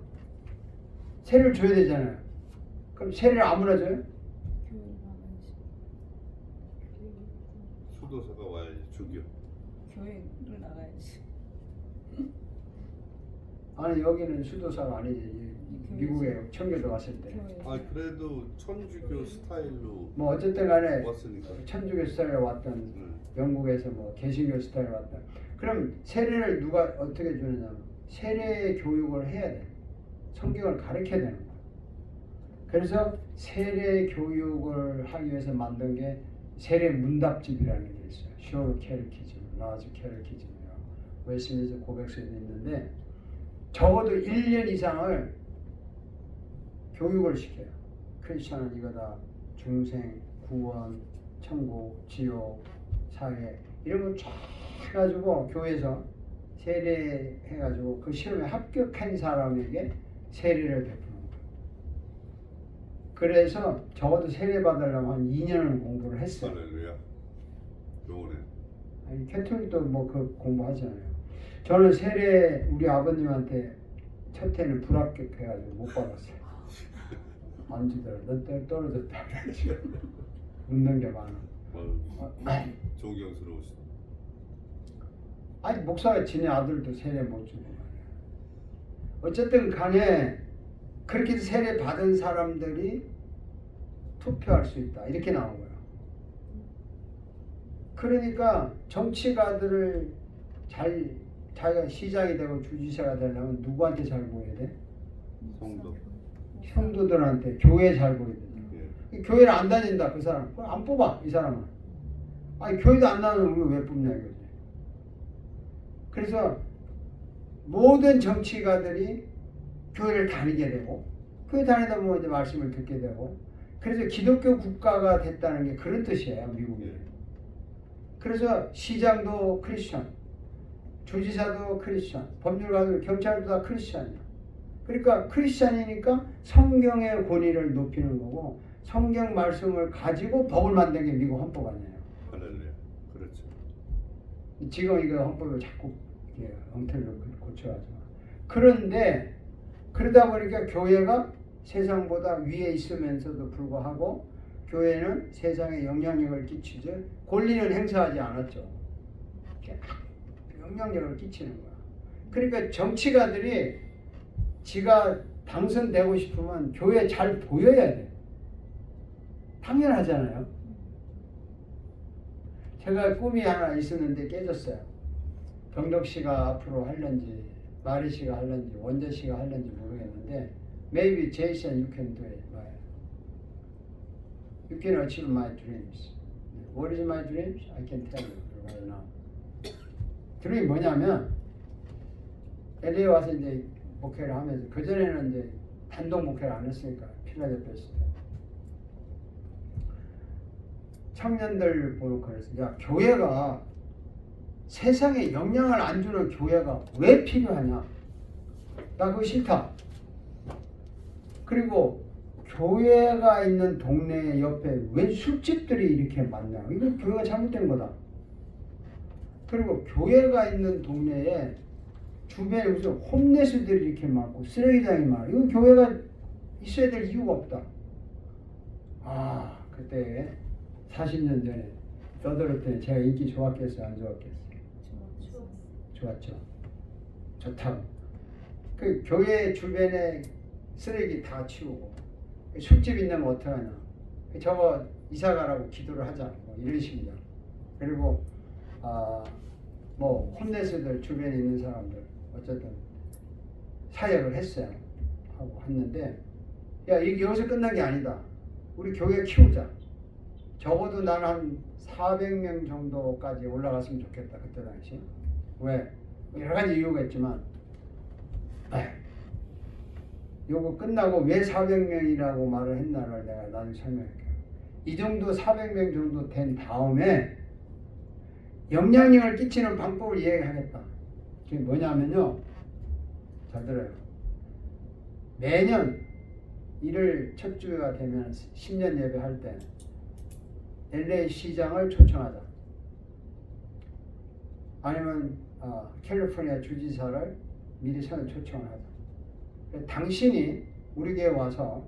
세례를 줘야 되잖아요. 그럼 세례를 아무나 줘요? 수도사가 와야지 주교. 교회를 나가야지. 아니 여기는 수도사가 아니지. 미국에 청교도 왔을 때. 아 그래도 천주교 스타일로 뭐 어쨌든 간에 왔으니까. 천주교 스타일에 왔던 응. 영국에서 뭐 개신교 스타일에 왔던. 그럼 세례를 누가 어떻게 주느냐? 세례 교육을 해야 돼. 성경을 가르쳐야 되는 거야. 그래서 세례 교육을 하기 위해서 만든 게 세례 문답집이라는 게 있어요. 쇼르 캐리키즘, 라즈 캐리키즘이라고 웨스민스터 고백서에도 있는데 적어도 1년 이상을 교육을 시켜요. 크리스천은 이거다. 중생, 구원, 천국, 지옥, 사회 이런 거 쫙 해가지고 교회에서 세례해가지고 그 시험에 합격한 사람에게 세례를 베푸는 거예요. 그래서 적어도 세례 받으려면 한 2년을 공부를 했어요. 할렐루야. 좋으네. 아니, 캐톨릭도 뭐 그 공부하잖아요. 저는 세례 우리 아버님한테 첫 해는 불합격해가지고 못 받았어요. 안 주더라. 너 떨어졌다. 그래가지고 묻는 게 많아. 존경스러우시다. 아니 목사가 지네 아들도 세례 못 주고 말이야. 어쨌든 간에 그렇게 세례 받은 사람들이 투표할 수 있다. 이렇게 나온 거예요. 그러니까 정치가들을 자기가 시장이 되고 주지사가 되려면 누구한테 잘 보여야 돼? 성도. 성도들한테 교회 잘 보여야 돼. 예. 교회를 안 다닌다 그 사람. 그럼 안 뽑아 이 사람은. 아니 교회도 안 나오는 우리 왜 뽑냐 이거지. 그래서 모든 정치가들이 교회를 다니게 되고 교회 다니다 보면 이제 말씀을 듣게 되고 그래서 기독교 국가가 됐다는 게 그런 뜻이에요 미국이. 그래서 시장도 크리스천, 주지사도 크리스천, 법률가도 경찰도 다 크리스천이야. 그러니까 크리스천이니까 성경의 권위를 높이는 거고 성경 말씀을 가지고 법을 만든 게 미국 헌법 아니에요. 할렐루야. 그렇죠. 지금 이거 헌법을 자꾸 엉터리로 고쳐가지고 그런데 그러다 보니까 교회가 세상보다 위에 있으면서도 불구하고 교회는 세상에 영향력을 끼치지 권리는 행사하지 않았죠. 영향력을 끼치는 거야. 그러니까 정치가들이 지가 당선되고 싶으면 교회 잘 보여야 돼. 당연하잖아요. 제가 꿈이 하나 있었는데 깨졌어요. 병덕 씨가 앞으로 할런지 마리 씨가 할런지 원재 씨가 할런지 모르겠는데 maybe Jason you can do it. You can achieve my dreams. What is my dreams? I can tell you right now. 드림이 뭐냐면 LA 와서 이제 목회를 하면서 그 전에는 이제 단독 목회를 안 했으니까 필라델피아 때 청년들 보고 그랬어. 야 교회가 세상에 영향을 안 주는 교회가 왜 필요하냐? 나 그거 싫다. 그리고 교회가 있는 동네 옆에 왜 술집들이 이렇게 많냐? 이거 교회가 잘못된 거다. 그리고 교회가 있는 동네에 주변에 무슨 홈레스들이 이렇게 많고 쓰레기장이 많아. 이거 교회가 있어야 될 이유가 없다. 아, 그때 40년 전에 떠들었더니 제가 인기 좋았겠어요? 안 좋았겠어요? 좋았죠. 좋다고. 그 교회 주변에 쓰레기 다 치우고 술집 있는 거 어떡하냐. 저거 이사가라고 기도를 하자. 뭐 이런 식이야. 그리고 뭐 홈레스들 주변에 있는 사람들 어쨌든 사역을 했어요. 하고 했는데 야 이게 여기서 끝난 게 아니다. 우리 교회 키우자. 적어도 나는 한 400명 정도까지 올라갔으면 좋겠다. 그때 당시. 왜? 여러 가지 이유가 있지만 요거 끝나고 왜 400명이라고 말을 했나를 내가 나중에 설명할게요. 이 정도 400명 정도 된 다음에 영향력을 끼치는 방법을 이야기하겠다. 그게 뭐냐면요. 잘 들어요. 매년 1월 첫 주가 되면 신년 예배할 때 LA 시장을 초청하자. 아니면 캘리포니아 주지사를 미리 초청을 하자. 당신이 우리 교회 와서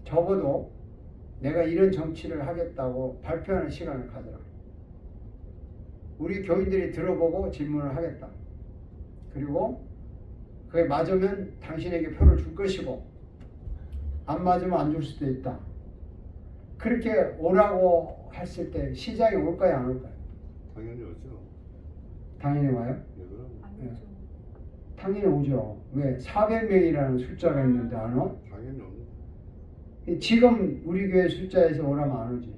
적어도 내가 이런 정치를 하겠다고 발표하는 시간을 가져라. 우리 교인들이 들어보고 질문을 하겠다. 그리고 그게 맞으면 당신에게 표를 줄 것이고 안 맞으면 안 줄 수도 있다. 그렇게 오라고 했을 때 시장에 올까요 안 올까요? 당연히 오죠. 당연히 와요. 예, 그럼 아니죠. 당연히 오죠. 왜? 400명이라는 숫자가 있는데 안 와? 당연히 옵니다. 지금 우리 교회 숫자에서 오라면 안 오지.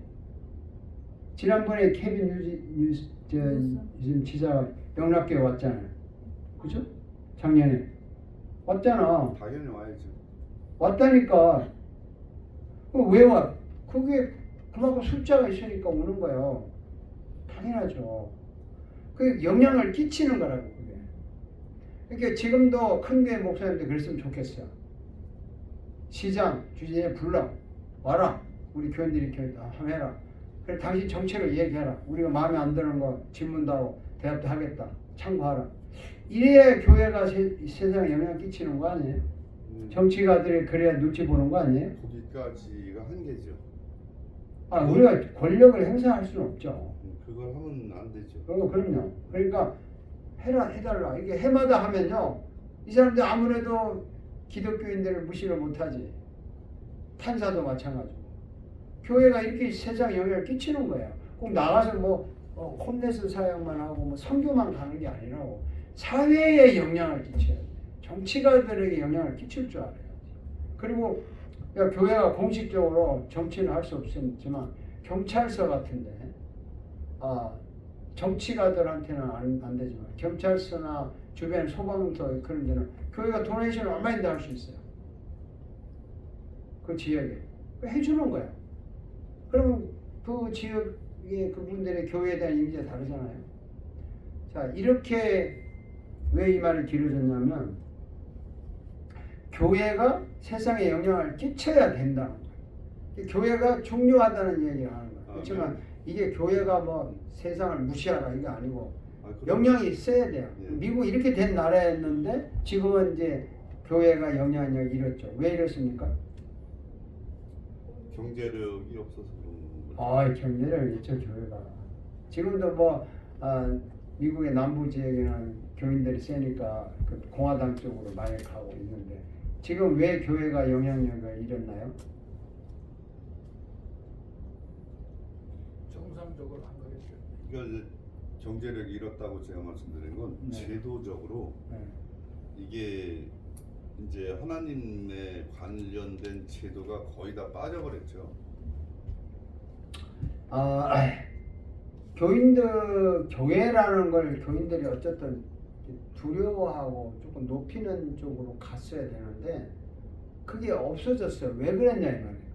지난번에 케빈 뉴슨 지사가 영락교회 왔잖아요. 그죠? 작년에 왔잖아. 당연히 와야죠. 왔다니까. 왜 와? 그게 그만큼 숫자가 있으니까 오는 거예요. 당연하죠. 그 영향을 끼치는 거라고 그게. 그러니까 지금도 큰 교회 목사님들 그랬으면 좋겠어요. 시장 주진에 불러 와라. 우리 교인들이 이렇게 한번 해라. 그래 당신 정책을 얘기해라. 우리가 마음에 안 드는 거 질문도 하고 대답도 하겠다. 참고하라. 이래야 교회가 세상에 영향을 끼치는 거 아니에요? 정치가들이 그래야 눈치 보는 거 아니에요? 거기까지가 한계죠. 아 우리가 권력을 행사할 수는 없죠. 그걸 하면 안 되죠. 그럼요. 그러니까 해달라. 이게 해마다 하면요. 이 사람들 아무래도 기독교인들을 무시를 못하지. 판사도 마찬가지고. 교회가 이렇게 세상에 영향을 끼치는 거야. 꼭 나가서 혼내서 사역만 하고 선교만 가는 게 아니라고. 사회에 영향을 끼쳐야 돼. 정치가들에게 영향을 끼칠 줄 알아요. 그리고 교회가 공식적으로 정치는 할 수 없지만 경찰서 같은데 정치가들한테는 안 되지만 경찰서나 주변 소방서 그런 데는 교회가 도네이션을 얼마인데 할 수 있어요. 그 지역에 해주는 거야. 그러면 그 지역의 그분들의 교회에 대한 이미지가 다르잖아요. 자 이렇게 왜 이 말이 길어졌냐면 교회가 세상에 영향을 끼쳐야 된다는 거예요. 교회가 중요하다는 얘기를 하는 거예요. 그렇지만 이게 교회가 세상을 무시하라 이게 아니고 영향이 있어야 돼요. 미국 이렇게 된 나라였는데 지금은 이제 교회가 영향력을 잃었죠. 왜 이렇습니까? 경제력이 없어서 그런 거죠. 경제력이 있죠 교회가. 지금도 미국의 남부 지역에는 교인들이 세니까 그 공화당 쪽으로 많이 가고 있는데 지금 왜 교회가 영향력을 잃었나요? 정상적으로 안 그랬죠. 그러니까 이제 경제력이 잃었다고 제가 말씀드린 건 네. 제도적으로 네. 이게 이제 하나님에 관련된 제도가 거의 다 빠져버렸죠. 교회라는 걸 교인들이 어쨌든 두려워하고 조금 높이는 쪽으로 갔어야 되는데 그게 없어졌어요. 왜 그랬냐 이 말이에요.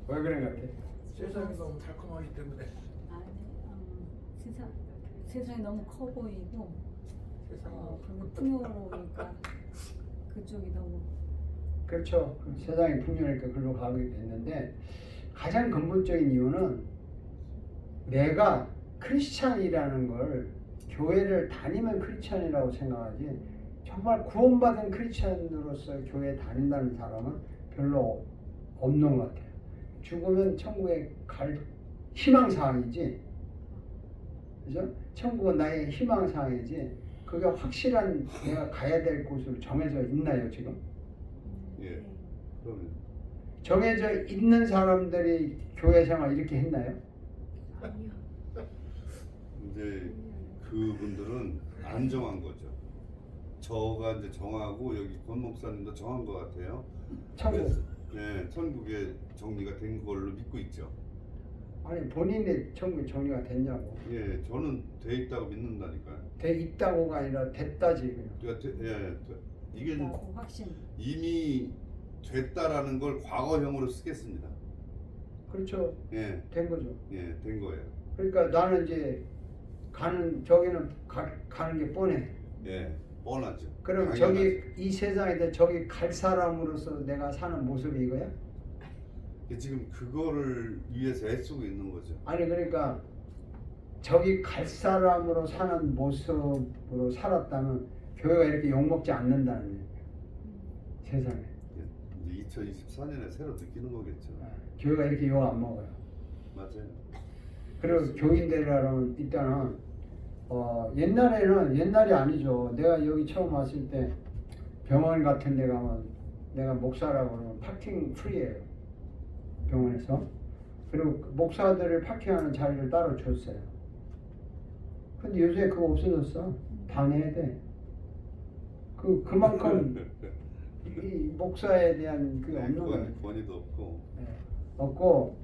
왜 그런 것 같아요? 세상이 너무 달콤하기 때문에 세상이 너무 커 보이고 세상이 그리고 풍요로우니까 그쪽이 너무 그렇죠. 세상이 풍요하니까 그걸로 가게 됐는데 가장 근본적인 이유는 내가 크리스찬이라는 걸 교회를 다니면 크리스찬이라고 생각하지 정말 구원받은 크리스찬으로서 교회 다닌다는 사람은 별로 없는 것 같아요. 죽으면 천국에 갈 희망사항이지, 그죠? 천국은 나의 희망사항이지 그게 확실한 내가 가야 될 곳으로 정해져 있나요 지금? 예. 그러면 정해져 있는 사람들이 교회 생활 이렇게 했나요? 아니요. 이제 그분들은 안 정한 거죠. 저가 이제 정하고 여기 권 목사님도 정한 것 같아요. 천국. 그래서, 네, 천국에 정리가 된 걸로 믿고 있죠. 아니 본인의 천국이 정리가 됐냐고. 예, 저는 돼 있다고 믿는다니까요. 돼 있다고가 아니라 됐다지 그냥. 그러니까 이게 확신. 이미 됐다라는 걸 과거형으로 쓰겠습니다. 그렇죠. 예, 된 거죠. 예, 된 거예요. 그러니까 나는 이제 저기는 가는 게 뻔해. 예, 뻔하죠. 그럼 당연하죠. 저기 이 세상에 저기 갈 사람으로서 내가 사는 모습이 이거야? 지금 그거를 위해서 애쓰고 있는 거죠. 아니 그러니까 저기 갈 사람으로 사는 모습으로 살았다면 교회가 이렇게 욕먹지 않는다는 얘기예요. 세상에. 이제 2024년에 새로 느끼는 거겠죠. 교회가 이렇게 욕 안 먹어요. 맞아요. 그리고 교인들이라는 일단은 옛날에는 옛날이 아니죠. 내가 여기 처음 왔을 때 병원 같은 데 가면 내가 목사라고 그러면 파킹 프리예요. 병원에서. 그리고 목사들을 파킹하는 자리를 따로 줬어요. 근데 요새 그거 없어졌어. 다 내야 돼. 그만큼 이 목사에 대한 그게 없는 거예요. 권위도 없고. 없고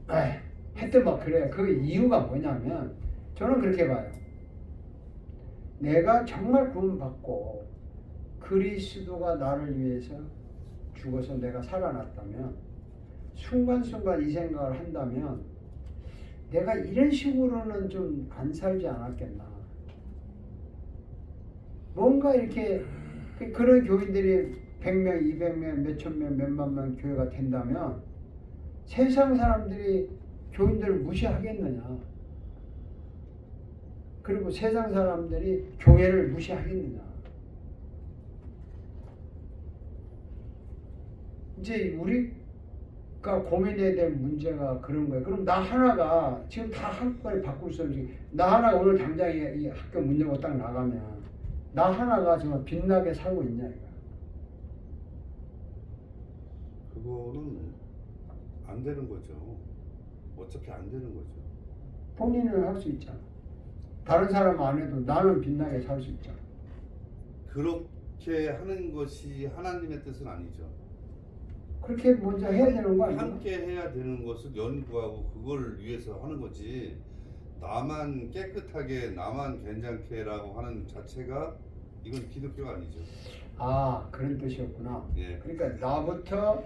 하여튼 막 그래요. 그 이유가 뭐냐면 저는 그렇게 봐요. 내가 정말 구원받고 그리스도가 나를 위해서 죽어서 내가 살아났다면 순간순간 이 생각을 한다면 내가 이런 식으로는 좀 안 살지 않았겠나. 뭔가 이렇게 그런 교인들이 100명, 200명, 몇천 명, 몇만 명 교회가 된다면 세상 사람들이 교인들을 무시하겠느냐. 그리고 세상 사람들이 교회를 무시하겠느냐. 이제 우리가 고민해야 될 문제가 그런 거예요. 그럼 나 하나가 지금 다 학과를 바꿀 수 없이 나 하나가 오늘 당장 이 학교 문 열고 딱 나가면 나 하나가 정말 빛나게 살고 있냐 이거. 그거는 안 되는 거죠. 어차피 안 되는 거죠. 본인은 할 수 있잖아. 다른 사람 안 해도 나는 빛나게 살 수 있잖아. 그렇게 하는 것이 하나님의 뜻은 아니죠. 그렇게 먼저 해야 되는 거 아니야? 함께 해야 되는 것을 연구하고 그걸 위해서 하는 거지. 나만 깨끗하게 나만 괜찮게라고 하는 자체가 이건 기독교가 아니죠. 아, 그런 뜻이었구나. 예. 그러니까 나부터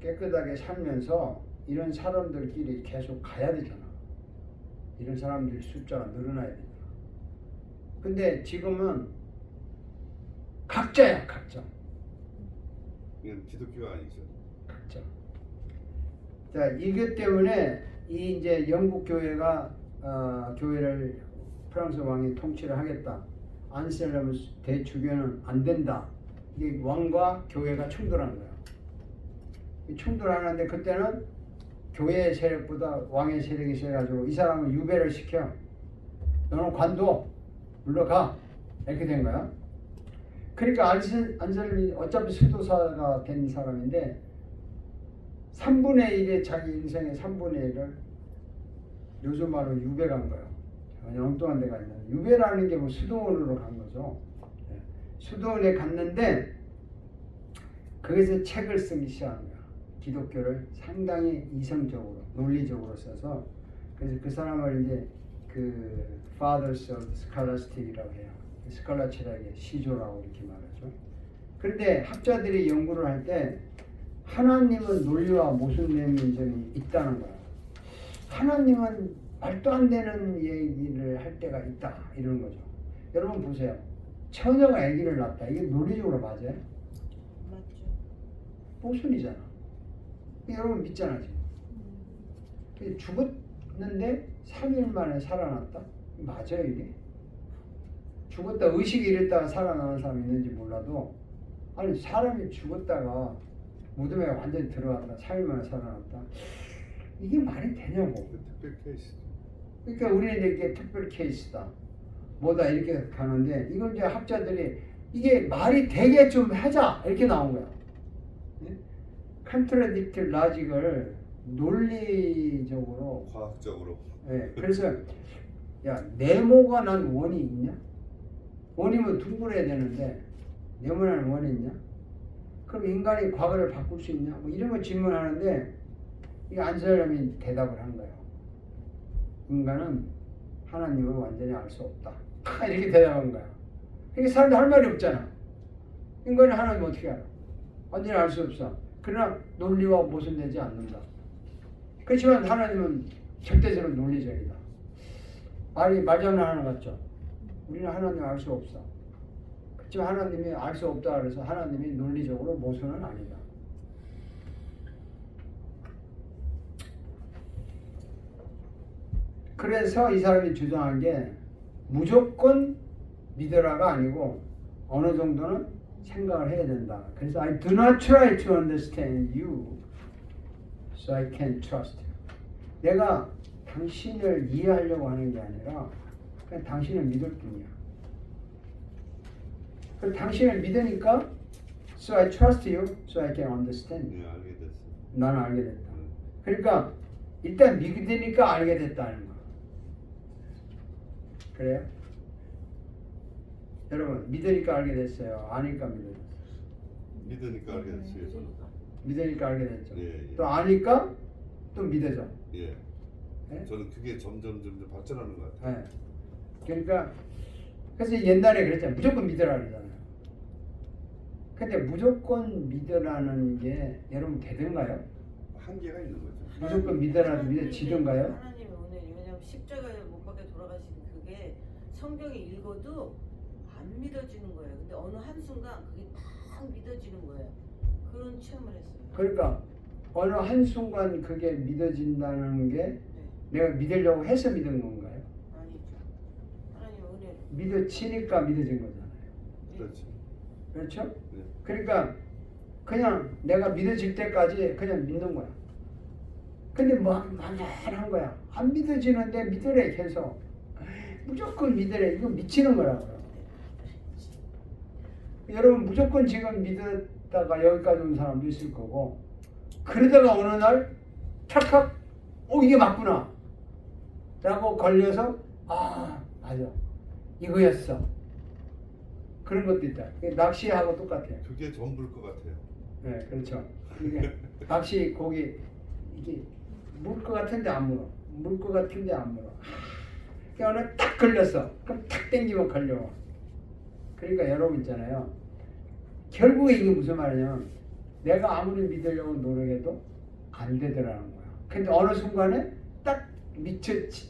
깨끗하게 살면서 이런 사람들끼리 계속 가야 되잖아. 이런 사람들 숫자가 늘어나야 되잖아. 근데 지금은 각자야, 각자. 이건 기독교가 아니죠. 각자. 자, 이것 때문에 이 이제 영국 교회가 교회를 프랑스 왕이 통치를 하겠다. 안셀름 대주교는 안 된다. 이게 왕과 교회가 충돌한 거야. 충돌하는데 그때는 교회의 세력보다 왕의 세력이 세가지고 이 사람을 유배를 시켜. 너는 관둬. 물러가. 이렇게 된 거야. 그러니까 안셀름이 어차피 수도사가 된 사람인데 3분의 1의 자기 인생의 3분의 1을 요즘 말로 유배 간 거예요. 엉뚱한 데가 있는 유배라는 게 뭐 수도원으로 간 거죠. 수도원에 갔는데 거기서 책을 쓰기 시작한 거야. 기독교를 상당히 이성적으로 논리적으로 써서 그래서 그 사람을 이제 그 Fathers of Scholastic이라고 해요. 스칼라 철학의 시조라고 이렇게 말하죠. 그런데 학자들이 연구를 할 때 하나님은 논리와 모순되는 점이 있다는 거야. 하나님은 말도 안 되는 얘기를 할 때가 있다 이런 거죠. 여러분 보세요. 처녀가 아기를 낳았다. 이게 논리적으로 맞아요? 맞죠. 모순이잖아. 여러분 믿잖아 지금. 죽었는데 3일 만에 살아났다? 맞아요 이게? 죽었다 의식이 이랬다가 살아나는 사람이 있는지 몰라도 아니 사람이 죽었다가 무덤에 완전히 들어갔다 3일 만에 살아났다. 이게 말이 되냐고. 특별 케이스. 그러니까 우리는 이게 특별 케이스다. 뭐다 이렇게 가는데 이걸 이제 학자들이 이게 말이 되게 좀 하자 이렇게 나온 거야. 컨트라딕트 라직을 논리적으로 과학적으로. 그래서 야 네모가 난 원이 있냐? 원이면 둥그려야 되는데 네모난 원이 있냐? 그럼 인간이 과거를 바꿀 수 있냐? 뭐 이런 거 질문하는데 이 안셀름이 대답을 한 거예요. 인간은 하나님을 완전히 알 수 없다. 이렇게 대답한 거야. 그러니까 사람들 할 말이 없잖아. 인간이 하나님 어떻게 알아? 완전히 알 수 없어. 그러나 논리와 모순되지 않는다. 그렇지만 하나님은 절대적으로 논리적이다. 말장난하는 것 같죠? 우리는 하나님을 알 수 없어. 그렇지만 하나님이 알 수 없다 그래서 하나님이 논리적으로 모순은 아니다. 그래서 이 사람이 주장한 게 무조건 믿으라가 아니고 어느 정도는 생각을 해야 된다. 그래서 I do not try to understand you, so I can trust you. 내가 당신을 이해하려고 하는 게 아니라 그냥 당신을 믿을 뿐이야. 그리고 당신을 믿으니까 so I trust you, so I can understand you. 예, 알게 됐어. 나는 알게 됐다. 그러니까 일단 믿으니까 알게 됐다는 거. 그래요? 여러분 믿으니까 알게 됐어요? 아니까 믿어요? 믿으니까 알게 됐어요. 저는. 믿으니까 알게 됐죠. 예, 예. 또 아니까 또 믿어져. 예. 네? 저는 그게 점점 발전하는 것 같아요. 네. 그러니까 그래서 옛날에 그랬잖아요. 무조건 믿으라 그러잖아요. 근데 무조건 믿으라는 게 여러분 되던가요? 한계가 있는 거죠. 무조건 믿으라도 믿어지던가요? 하나님이 오늘 왜냐면 십자가에 못 박혀 돌아가신 그게 성경에 읽어도 안 믿어지는 거예요. 근데 어느 한순간 그게 딱 믿어지는 거예요. 그런 체험을 했어요. 그러니까 어느 한순간 그게 믿어진다는 게 네. 내가 믿으려고 해서 믿은 건가요? 아니죠. 하나님 은혜. 믿어지니까 믿어진 거잖아요. 그렇지. 그렇죠? 네. 그러니까 그냥 내가 믿어질 때까지 그냥 믿는 거야. 근데 뭐 만만한 거야. 안 믿어지는데 믿으래 계속. 무조건 믿으래. 이거 미치는 거라고요. 여러분 무조건 지금 믿었다가 여기까지 온 사람도 있을 거고 그러다가 어느 날 탁탁 이게 맞구나 라고 걸려서 아 맞아 이거였어. 그런 것도 있다. 낚시하고 똑같아요. 그게 전부일 것 같아요. 네, 그렇죠. 이게 낚시 고기 이게 물 것 같은데 안 물어. 물 것 같은데 안 물어. 그러니까 어느 딱 걸렸어. 그럼 탁 당기면 걸려. 그러니까 여러분 있잖아요. 결국에 이게 무슨 말이냐면 내가 아무리 믿으려고 노력해도 안 되더라는 거야. 근데 어느 순간에 딱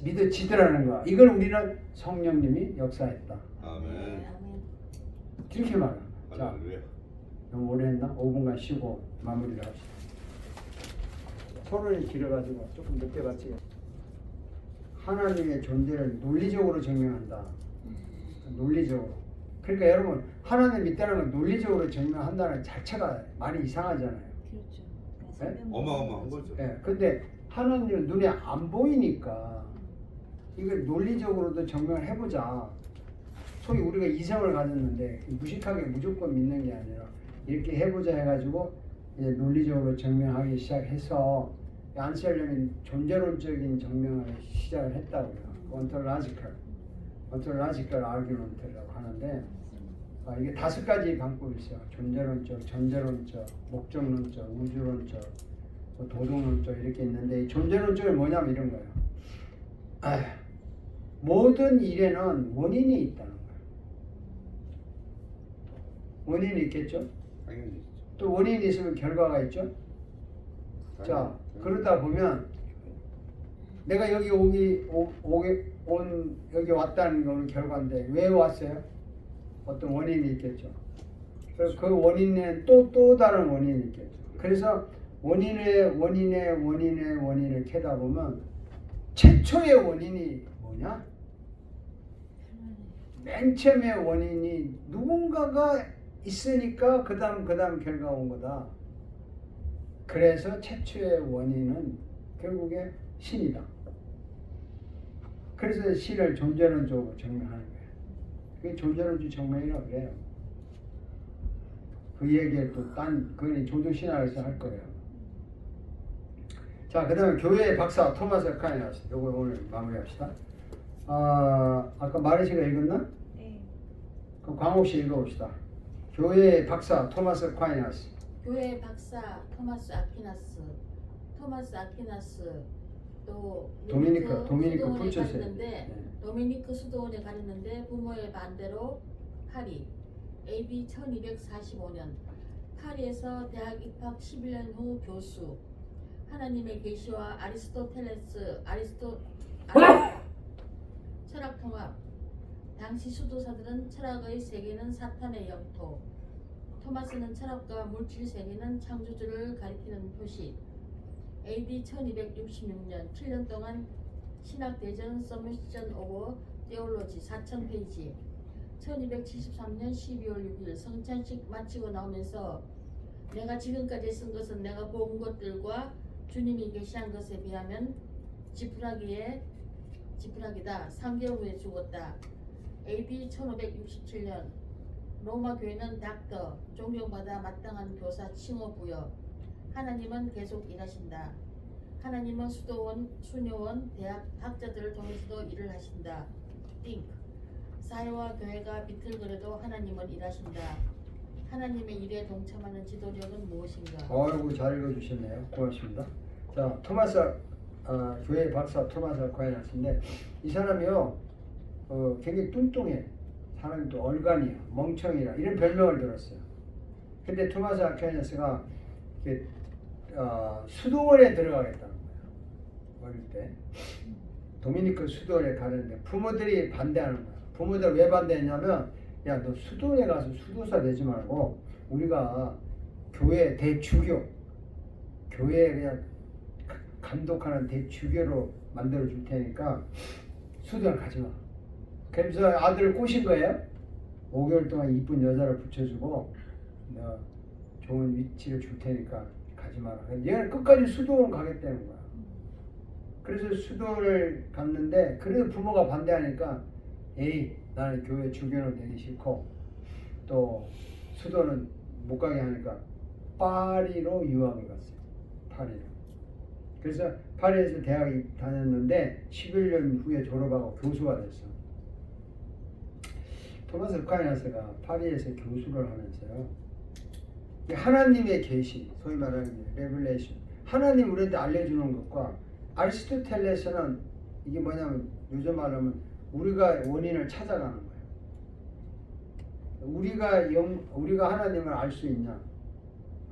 믿어지더라는 거야. 이걸 우리는 성령님이 역사했다. 아멘. 이렇게 말해. 자, 할렐루야. 너무 오래 했나? 5분간 쉬고 마무리를 합시다. 토론이 길어가지고 조금 늦게 갔지. 하나님의 존재를 논리적으로 증명한다. 논리적으로. 그러니까 여러분 하나님 있다는 걸 논리적으로 증명한다는 자체가 많이 이상하잖아요. 그렇죠. 네? 어마어마한 거죠. 예. 근데 하나님은 눈에 안 보이니까 이걸 논리적으로도 증명을 해보자. 소위 우리가 이성을 가졌는데 무식하게 무조건 믿는 게 아니라 이렇게 해보자 해가지고 이제 논리적으로 증명하기 시작해서 안셀렘이 존재론적인 증명을 시작을 했다고요. ontological argument라고 하는데 이게 5가지 방법이 있어요. 존재론적, 전제론적, 목적론적, 우주론적, 도덕론적 이렇게 있는데 이 존재론적은 뭐냐면 이런 거예요. 모든 일에는 원인이 있다는 거예요. 원인이 있겠죠? 당연히 있죠. 또 원인이 있으면 결과가 있죠? 자, 그러다 보면 내가 여기 여기 왔다는 거는 결과인데 왜 왔어요? 어떤 원인이 있겠죠. 그래서 그 원인에 또 다른 원인이 있겠죠. 그래서 원인을 캐다 보면 최초의 원인이 뭐냐? 맨 처음의 원인이 누군가가 있으니까 그 다음 결과가 온 거다. 그래서 최초의 원인은 결국에 신이다. 그래서 신을 존재론적으로 증명하는 거예요. 그게 존재론적 증명이라고 그래요. 그 얘기를 그건 조조신학에서 할 거예요. 자, 그 다음에 교회의 박사 토마스 아퀴나스. 요거 오늘 마무리합시다. 아까 마르시가 읽었나? 네. 그 광옥 씨 읽어봅시다. 교회의 박사 토마스 아퀴나스. 교회 박사 토마스 아퀴나스 또 도미니크 수도원에 풀처세. 갔는데 네. 도미니크 수도원에 갔는데 부모의 반대로 파리 AD 1245년 파리에서 대학 입학 11년 후 교수 하나님의 계시와 아리스토텔레스 철학 통합 당시 수도사들은 철학의 세계는 사탄의 영토 토마스는 철학과 물질 세계는 창조주를 가리키는 표시 AD 1266년 7년 동안 신학대전 서미션 오브 테올로지 4000페이지 1273년 12월 6일 성찬식 마치고 나오면서 내가 지금까지 쓴 것은 내가 본 것들과 주님이 계시한 것에 비하면 지푸라기다. 3개월 후에 죽었다. AD 1567년 로마 교회는 닥터, 존경받아 마땅한 교사 칭호 부여. 하나님은 계속 일하신다. 하나님은 수도원, 수녀원, 대학 학자들을 통해서도 일을 하신다. think. 사회와 교회가 비틀거려도 하나님은 일하신다. 하나님의 일에 동참하는 지도력은 무엇인가? 어이구 잘 읽어주셨네요. 고맙습니다. 자, 토마스 교회 박사 토마스 아퀴나스인데 이 사람이요 굉장히 뚱뚱해. 사람이 또 얼간이야, 멍청이라 이런 별명을 들었어요. 근데 토마스 아퀴나스가 수도원에 들어가겠다는 거예요. 어릴 때 도미니크 수도원에 가는데 부모들이 반대하는 거야. 부모들 왜 반대했냐면 야 너 수도원에 가서 수도사 되지 말고 우리가 교회 대주교 교회 그냥 감독하는 대주교로 만들어 줄 테니까 수도원 가지 마. 그래서 아들을 꼬신 거예요. 5개월 동안 이쁜 여자를 붙여주고 너 좋은 위치를 줄 테니까 가지 마라. 얘는 끝까지 수도원 가겠다는 거야. 그래서 수도를 갔는데 그래도 부모가 반대하니까 에이 나는 교회 주교는 되기 싫고 또 수도는 못 가게 하니까 파리로 유학을 갔어요. 파리로. 그래서 파리에서 대학에 다녔는데 11년 후에 졸업하고 교수가 됐어. 토마스 아퀴나스가 파리에서 교수를 하면서요. 하나님의 계시, 소위 말하는 레벨레이션, 하나님 우리한테 알려주는 것과 아리스토텔레스는 이게 뭐냐면 요즘 말하면 우리가 원인을 찾아가는 거예요. 우리가 하나님을 알 수 있냐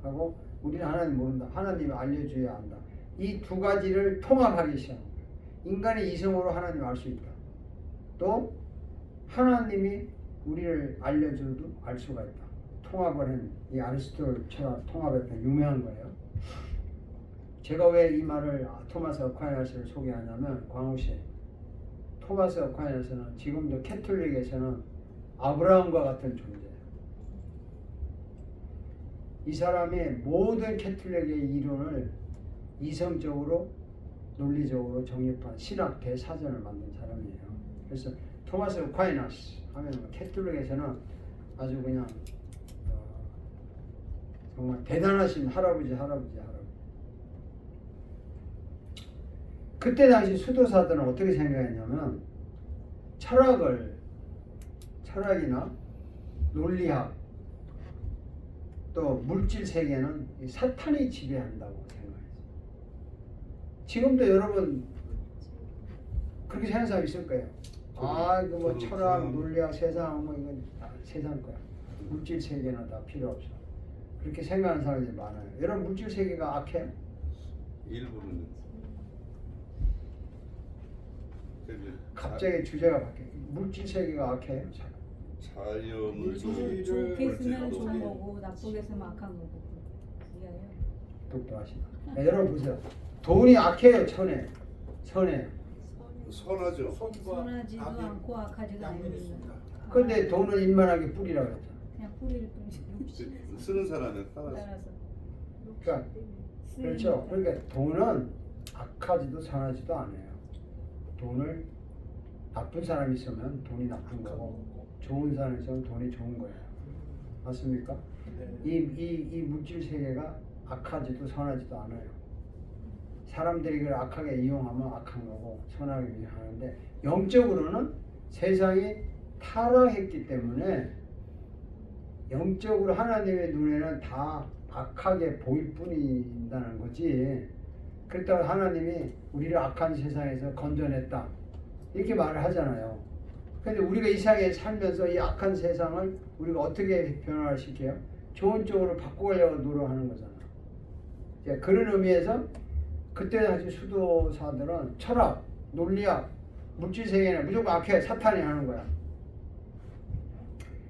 하고 우리는 하나님 모른다. 하나님을 알려줘야 한다. 이 두 가지를 통합하기 시작합니다. 인간의 이성으로 하나님을 알 수 있다. 또 하나님이 우리를 알려줘도 알 수가 있다. 통합을 한 이 아리스토텔 철학 통합했던 유명한 거예요. 제가 왜 이 말을 토마스 아퀴나스를 소개하냐면 광우 씨, 토마스 아퀴나스는 지금도 캐톨릭에서는 아브라함과 같은 존재예요. 이 사람이 모든 캐톨릭의 이론을 이성적으로 논리적으로 정립한 신학 대사전을 만든 사람이에요. 그래서 토마스 아퀴나스 하면 캐톨릭에서는 아주 그냥 정말 대단하신 할아버지. 그때 당시 수도사들은 어떻게 생각했냐면 철학이나 논리학 또 물질 세계는 사탄이 지배한다고 생각했어요. 지금도 여러분 그렇게 생각하는 사람 있을 거예요. 이거 뭐 철학, 논리학, 세상 뭐 이건 다 세상 거야. 물질 세계는 다 필요 없어. 그렇게 생각하는 사람들이 많아요. 여러분 물질 세계가 악해요? 일부는 갑자기 주제가 바뀌어. 물질 세계가 악해요? 자연을 좋게 쓰면 좋은 거고 나쁘게 쓰면 악한 거고 이해해요? 똑똑하시다. 여러분 보세요. 돈이 악해요, 선해요? 선하죠. 선하지도 않고 악하지도 않고 근데 돈은 일만하게 뿌리라고 했잖아. 그냥 뿌리를 뿌리지. 쓰는 사람에 따라서. 그러니까 그렇죠. 그러니까 돈은 악하지도 선하지도 않아요. 돈을 나쁜 사람이 쓰면 돈이 나쁜 거고 좋은 사람이 쓰면 돈이 좋은 거예요. 맞습니까? 이 물질 세계가 악하지도 선하지도 않아요. 사람들이 이걸 악하게 이용하면 악한 거고 선하게 이용하는데 영적으로는 세상이 타락했기 때문에 영적으로 하나님의 눈에는 다 악하게 보일 뿐이다는 거지. 그렇다고 하나님이 우리를 악한 세상에서 건져냈다 이렇게 말을 하잖아요. 근데 우리가 이 세상에 살면서 이 악한 세상을 우리가 어떻게 변화를 시켜요? 좋은 쪽으로 바꾸려고 노력하는 거잖아. 그런 의미에서 그때 당시 수도사들은 철학, 논리학, 물질세계는 무조건 악해, 사탄이 하는 거야.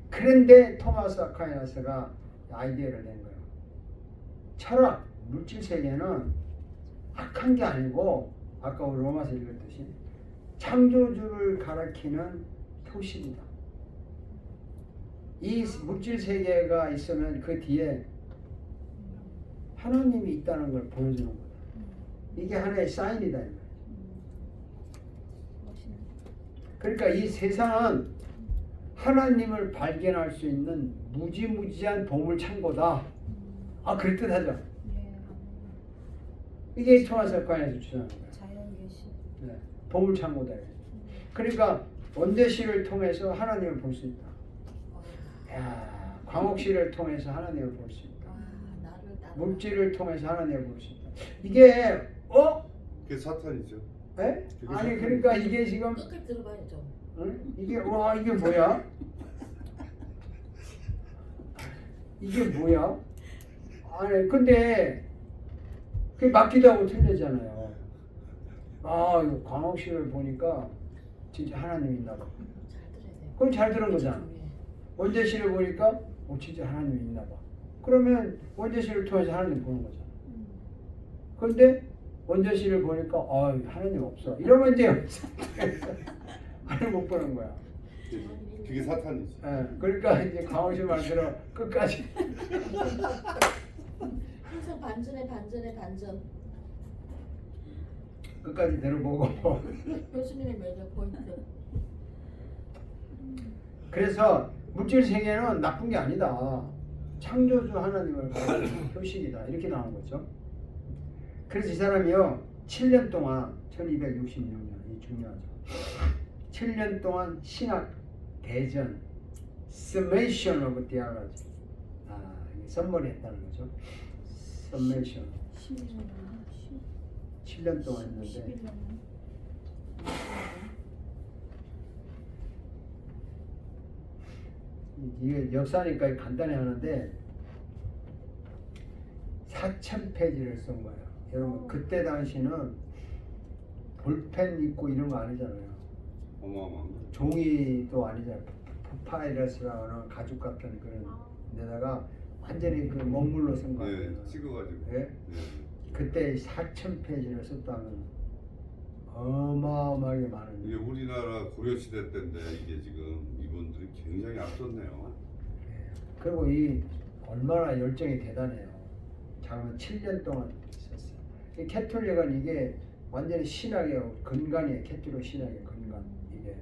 그런데 토마스 아퀴나스가 아이디어를 낸 거예요. 철학, 물질세계는 악한 게 아니고 아까 우리 로마서 읽었듯이 창조주를 가리키는 표식이다. 이 물질 세계가 있으면 그 뒤에 하나님이 있다는 걸 보여주는 거다. 이게 하나의 사인이다. 그러니까 이 세상은 하나님을 발견할 수 있는 무지무지한 보물 창고다. 아, 그럴 듯하죠. 이게 토마스 아퀴나에서 주장한 거예요. 자연 계시. 네, 보물 창고다. 그러니까 원대시를 통해서 하나님을 볼 수 있다. 야, 광옥시를 통해서 하나님을 볼 수 있다. 나를 따라. 물질을 통해서 하나님을 볼 수 있다. 이게 그게 사탄이죠. 에? 아니 그러니까 이게 지금 끝까지 들어봐야죠. 응? 이게 와 이게 뭐야? 이게 뭐야? 아니 근데 그게 맞기도 하고 틀리잖아요. 아 이거 광옥시를 보니까 진짜 하나님이 있나 봐. 잘 들어야 돼요. 그럼 잘 들은 거잖아. 원대시를 보니까 진짜 하나님이 있나 봐. 그러면 원대시를 통해서 하나님 보는 거잖아. 그런데 원대시를 보니까 하나님 없어. 이러면 이제 하나님 못 보는 거야. 그게 사탄이지. 예, 그러니까 이제 광옥시 말대로 끝까지 항상 반전에 반전. 끝까지 들어보고. 교수님의 매력 포인트. 그래서 물질 세계는 나쁜 게 아니다. 창조주 하나님을 가리키는 표식이다. 이렇게 나오는 거죠. 그래서 이 사람이요 7년 동안 1266년 이 중요하죠. 7년 동안 신학 대전 Summation of Theology 이게 선머리 했다는 거죠. Summation 7년 동안 했는데 이게 역사니까 간단히 하는데 4,000페이지를 쓴 거예요. 여러분 그때 당시는 볼펜 있고 이런 거 아니잖아요. 어마어마한 거. 종이도 아니잖아요. 파파이러스라고 하는 가죽 같은 그런 데다가 완전히 그 먹물로 쓴 거 아니에요. 네, 찍어가지고. 예? 네. 그때 4,000페이지를 썼다면 어마어마하게 많은 이게 우리나라 고려시대 때인데 이게 지금 이분들이 굉장히 앞섰네요. 그리고 이 얼마나 열정이 대단해요. 잠깐만 7년 동안 있었어요. 이 캐톨릭은 이게 완전히 신학의 근간이에요. 캐톨릭 신학의 근간. 이게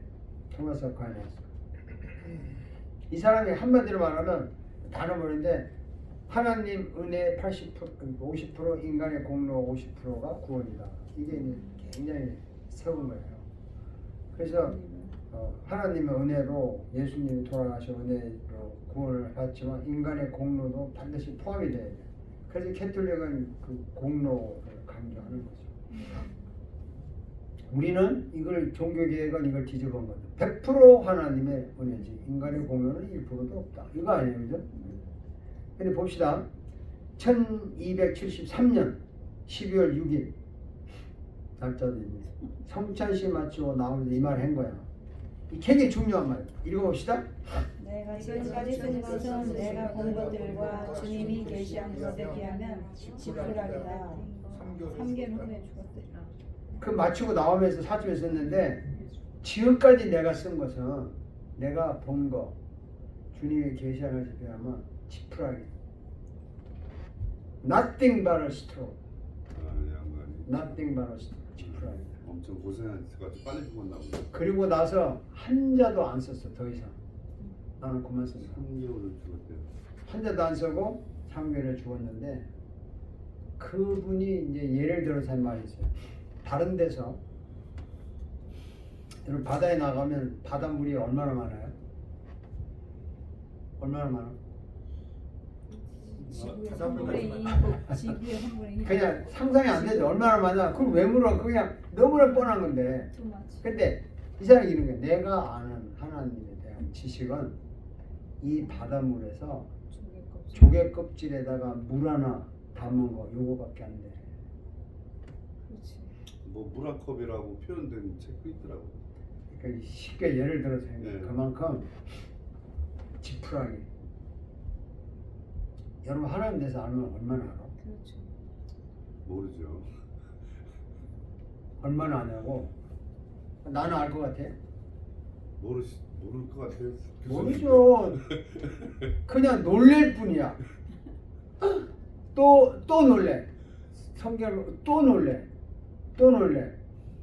토마스 아퀴나스. 이 사람이 한마디로 말하면 단어문인데 하나님 은혜 80% 50% 인간의 공로 50%가 구원이다. 이게 이제 굉장히 세운 거예요. 그래서 하나님의 은혜로 예수님이 돌아가신 은혜로 구원을 받지만 인간의 공로도 반드시 포함이 돼야 돼요. 그래서 캐톨릭은 그 공로를 강조하는 거죠. 우리는 이걸 종교개혁은 이걸 뒤집은 거죠. 100% 하나님의 은혜지 인간의 공로는 1%도 없다. 이거 아니에요, 그죠? 근데 봅시다. 1273년 12월 6일 날짜입니다. 성찬식 마치고 나오면서 이 말을 한 거야. 이 굉장히 중요한 말. 읽어봅시다. 내가 지금까지 쓴 것은 내가 본 것들과 주님이 계시한 것에 비하면 지푸라기다. 3개월 후에 죽었대. 그 마치고 나오면서 사주에 썼는데 지금까지 내가 쓴 것은 내가 본 거 주님이 계시한 것에 비하면 지푸라기. Nothing but a straw. 양반이 Nothing but a straw. 지푸라기. 엄청 고생해가지고 빨리 죽었나 보네. 그리고 나서 한자도 안 썼어. 더 이상. 나는 그만 쓴다. 3개월을 죽었대요. 한자도 안 쓰고 3개월에 죽었는데 그분이 이제 예를 들어서 한 말이 있어요. 다른 데서 여러분 바다에 나가면 바닷물이 얼마나 많아요? 얼마나 많아? 지구의 바닷물까지 3분의 2, 지구의 3분의 2. 그냥 상상이 안 되죠. 얼마나 많아? 그걸 왜 물어? 그냥 너무나 뻔한 건데. Too much. 근데 이 사람이 이런 거야. 내가 아는 하나님에 대한 지식은 이 바닷물에서 조개 껍질에다가 물 하나 담은 거 요거밖에 안 돼. 그렇지. 뭐 무라컵이라고 표현된 책도 있더라고. 그러니까 쉽게 예를 들어서 네. 그만큼 지푸라기. 여러분 하나님 대해서 알면 얼마나 알아? 그렇죠. 모르죠. 얼마나 아냐고 나는 알 것 같아. 모를 것 같아요. 모르죠. 그냥 놀랄 뿐이야. 또 놀래. 성경 또 놀래. 또 놀래.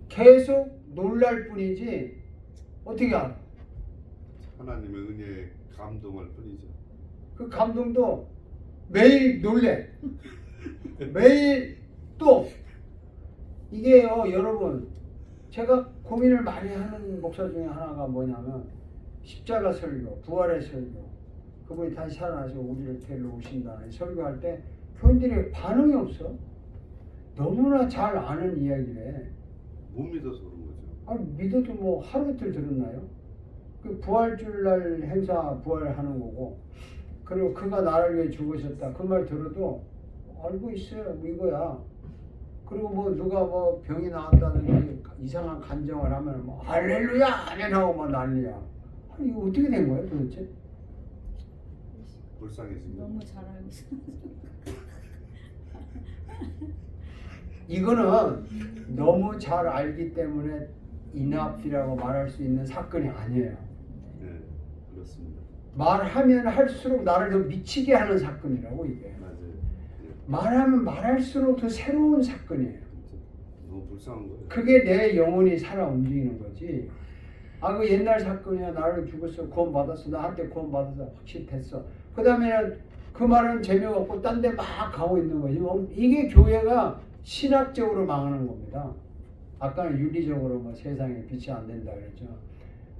계속 놀랄 뿐이지 어떻게 알아? 하나님의 은혜에 감동할 뿐이죠. 그 감동도 매일 놀래. 매일 또 이게요 여러분 제가 고민을 많이 하는 목사 중에 하나가 뭐냐면 십자가 설교, 부활의 설교 그분이 다시 살아나시고 우리를 데리러 오신다는 설교할 때 교인들이 반응이 없어. 너무나 잘 아는 이야기래. 못 믿어서 그런 거죠. 아니 믿어도 뭐 하루 이틀 들었나요? 그 부활주일날 행사 부활하는 거고 그리고 그가 나를 위해 죽으셨다 그 말 들어도 알고 있어요 뭐 이거야. 그리고 뭐 누가 뭐 병이 나왔다든지 이상한 간정을 하면 뭐 할렐루야 아멘 하고 막 난리야. 아니 이거 어떻게 된 거야 도대체? 불쌍해진 거. 너무 잘 알고 있어. 이거는 너무 잘 알기 때문에 인합이라고 말할 수 있는 사건이 아니에요. 네, 그렇습니다. 말하면 할수록 나를 더 미치게 하는 사건이라고 이게. 맞아요. 예, 말하면 말할수록 더 새로운 사건이에요. 진짜 너무 불쌍한 거예요. 그게 내 영혼이 살아 움직이는 거지. 아, 그 옛날 사건이야. 나를 죽었어. 구원 받았어. 나 한때 구원 받아서 확실히 됐어. 그 다음에는 그 말은 재미가 없고 딴 데 막 가고 있는 거지. 이게 교회가 신학적으로 망하는 겁니다. 아까는 윤리적으로 뭐 세상에 빛이 안 된다 그랬죠.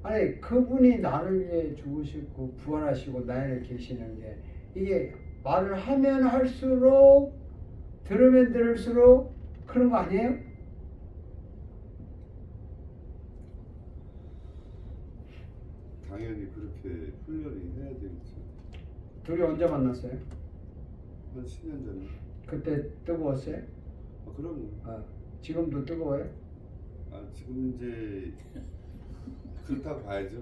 아니 그분이 나를 위해 죽으시고 부활하시고 나 안에 계시는 게 이게 말을 하면 할수록 들으면 들을수록 그런 거 아니에요? 당연히 그렇게 훈련이 해야 되겠죠. 둘이 언제 만났어요? 한 10년 전에. 그때 뜨거웠어요? 그럼요. 아, 지금도 뜨거워요? 지금 이제 그렇다고 봐야죠.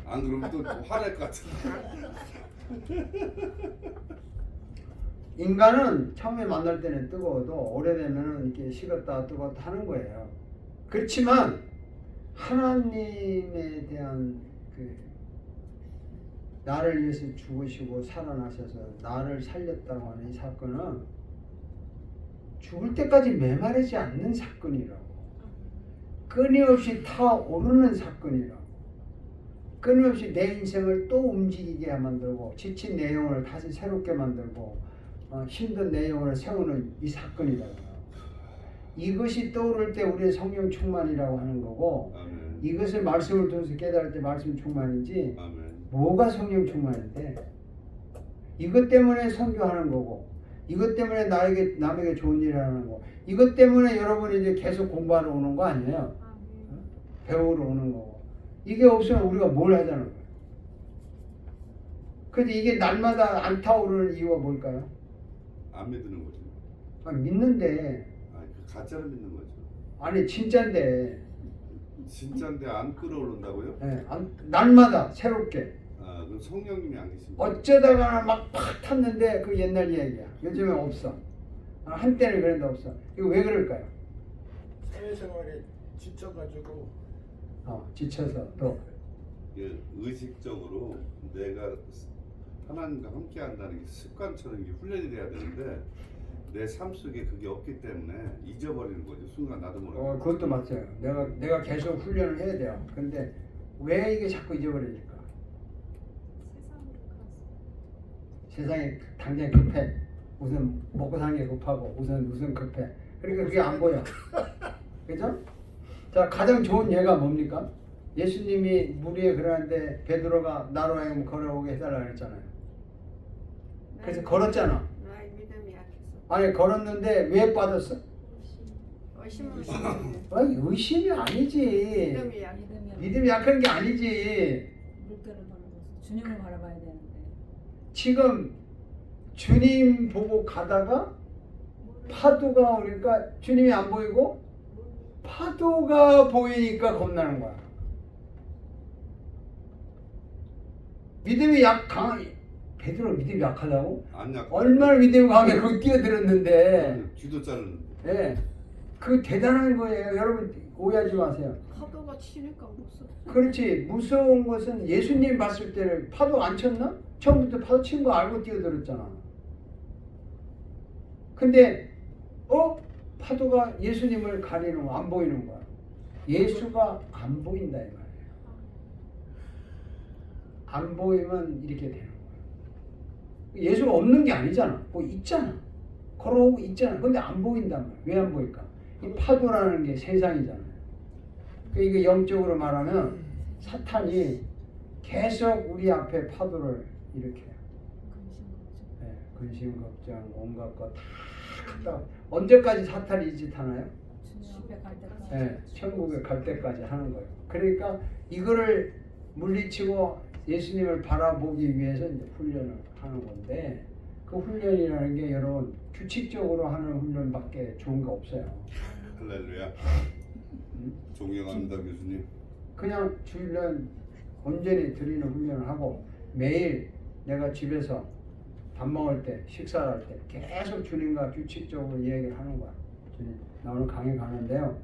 안 그러면 또 화낼 것 같은데. 인간은 처음에 만날 때는 뜨거워도 오래되면 이렇게 식었다 뜨겁다 하는 거예요. 그렇지만 하나님에 대한 그 나를 위해서 죽으시고 살아나셔서 나를 살렸다고 하는 이 사건은 죽을 때까지 메마르지 않는 사건이라고. 끊임없이 타오르는 사건이라고. 끊임없이 내 인생을 또 움직이게 만들고 지친 내 영혼을 다시 새롭게 만들고 힘든 내 영혼을 세우는 이 사건이라고. 이것이 떠오를 때 우리의 성령 충만이라고 하는 거고 아멘. 이것을 말씀을 통해서 깨달을 때 말씀 충만이지 아멘. 뭐가 성령 충만인데 이것 때문에 선교하는 거고 이것 때문에 남에게 좋은 일을 하는 거 이것 때문에 여러분이 이제 계속 공부하러 오는 거 아니에요? 배우러 오는 거고 이게 없으면 우리가 뭘 하자는 거예요? 근데 이게 날마다 안 타오르는 이유가 뭘까요? 안 믿는 거죠. 믿는데 그 가짜를 믿는 거죠. 아니 진짜인데 진짜인데 안 끌어오른다고요? 날마다 새롭게 그럼 성령님이 안 계십니다. 어쩌다가 막 팍 탔는데 그 옛날 이야기야. 요즘에 없어. 한때는 그런데 없어. 이거 왜 그럴까요? 사회생활에 지쳐가지고 지쳐서 또 의식적으로 내가 하나님과 함께 한다는 게 습관처럼 이게 훈련이 돼야 되는데 내 삶 속에 그게 없기 때문에 잊어버리는 거죠. 순간 나도 모르게. 그것도 맞아요. 내가 계속 훈련을 해야 돼요. 근데 왜 이게 자꾸 잊어버리니까? 세상에 당장 급해. 우선 먹고 사는 게 급하고 우선 급해. 그러니까 그게 안 보여. 그죠? 자, 가장 좋은 예가 뭡니까? 예수님이 물 위에 걸었는데 베드로가 나로 하여금 걸어오게 해달라 그랬잖아요. 그래서 걸었잖아. 나의 믿음이 약해서. 아니 걸었는데 왜 빠졌어? 의심을 아니, 의심이 아니지. 믿음이 약. 믿음이 약한 게 아니지. 물결을 바라보면서 주님을 바라봐야 되는데. 지금 주님 보고 가다가 파도가 오니까 주님이 안 보이고 파도가 보이니까 겁나는 거야. 믿음이 베드로 믿음이 약하다고? 안 약하죠. 얼마나 믿음이 강해 거기 뛰어들었는데 쥐도 자르는데. 예. 그 대단한 거예요. 여러분 오해하지 마세요. 파도가 치니까 무서워. 그렇지. 무서운 것은 예수님 봤을 때는 파도 안 쳤나? 처음부터 파도 친 거 알고 뛰어들었잖아. 근데 파도가 예수님을 가리는 거 안 보이는 거야. 예수가 안 보인다 이 말이에요. 안 보이면 이렇게 되는 거야. 예수가 없는 게 아니잖아. 뭐 있잖아. 걸어오고 있잖아. 근데 안 보인단 말이야. 왜 안 보일까? 이 파도라는 게 세상이잖아요. 이게 영적으로 말하면 사탄이 계속 우리 앞에 파도를 일으켜요. 네, 근심, 걱정, 온갖 거 다 언제까지 사탄이 이 짓 하나요? 주님 앞에 갈 때까지. 네, 천국에 갈 때까지 하는 거예요. 그러니까 이거를 물리치고 예수님을 바라보기 위해서 이제 훈련을 하는 건데 그 훈련이라는 게 여러분 규칙적으로 하는 훈련밖에 좋은 거 없어요. 할렐루야. 존경합니다 교수님. 그냥 훈련 온전히 드리는 훈련을 하고 매일 내가 집에서 밥 먹을 때 식사를 할 때 계속 주님과 규칙적으로 이야기를 하는 거야. 주님 나 오늘 강의 가는데요.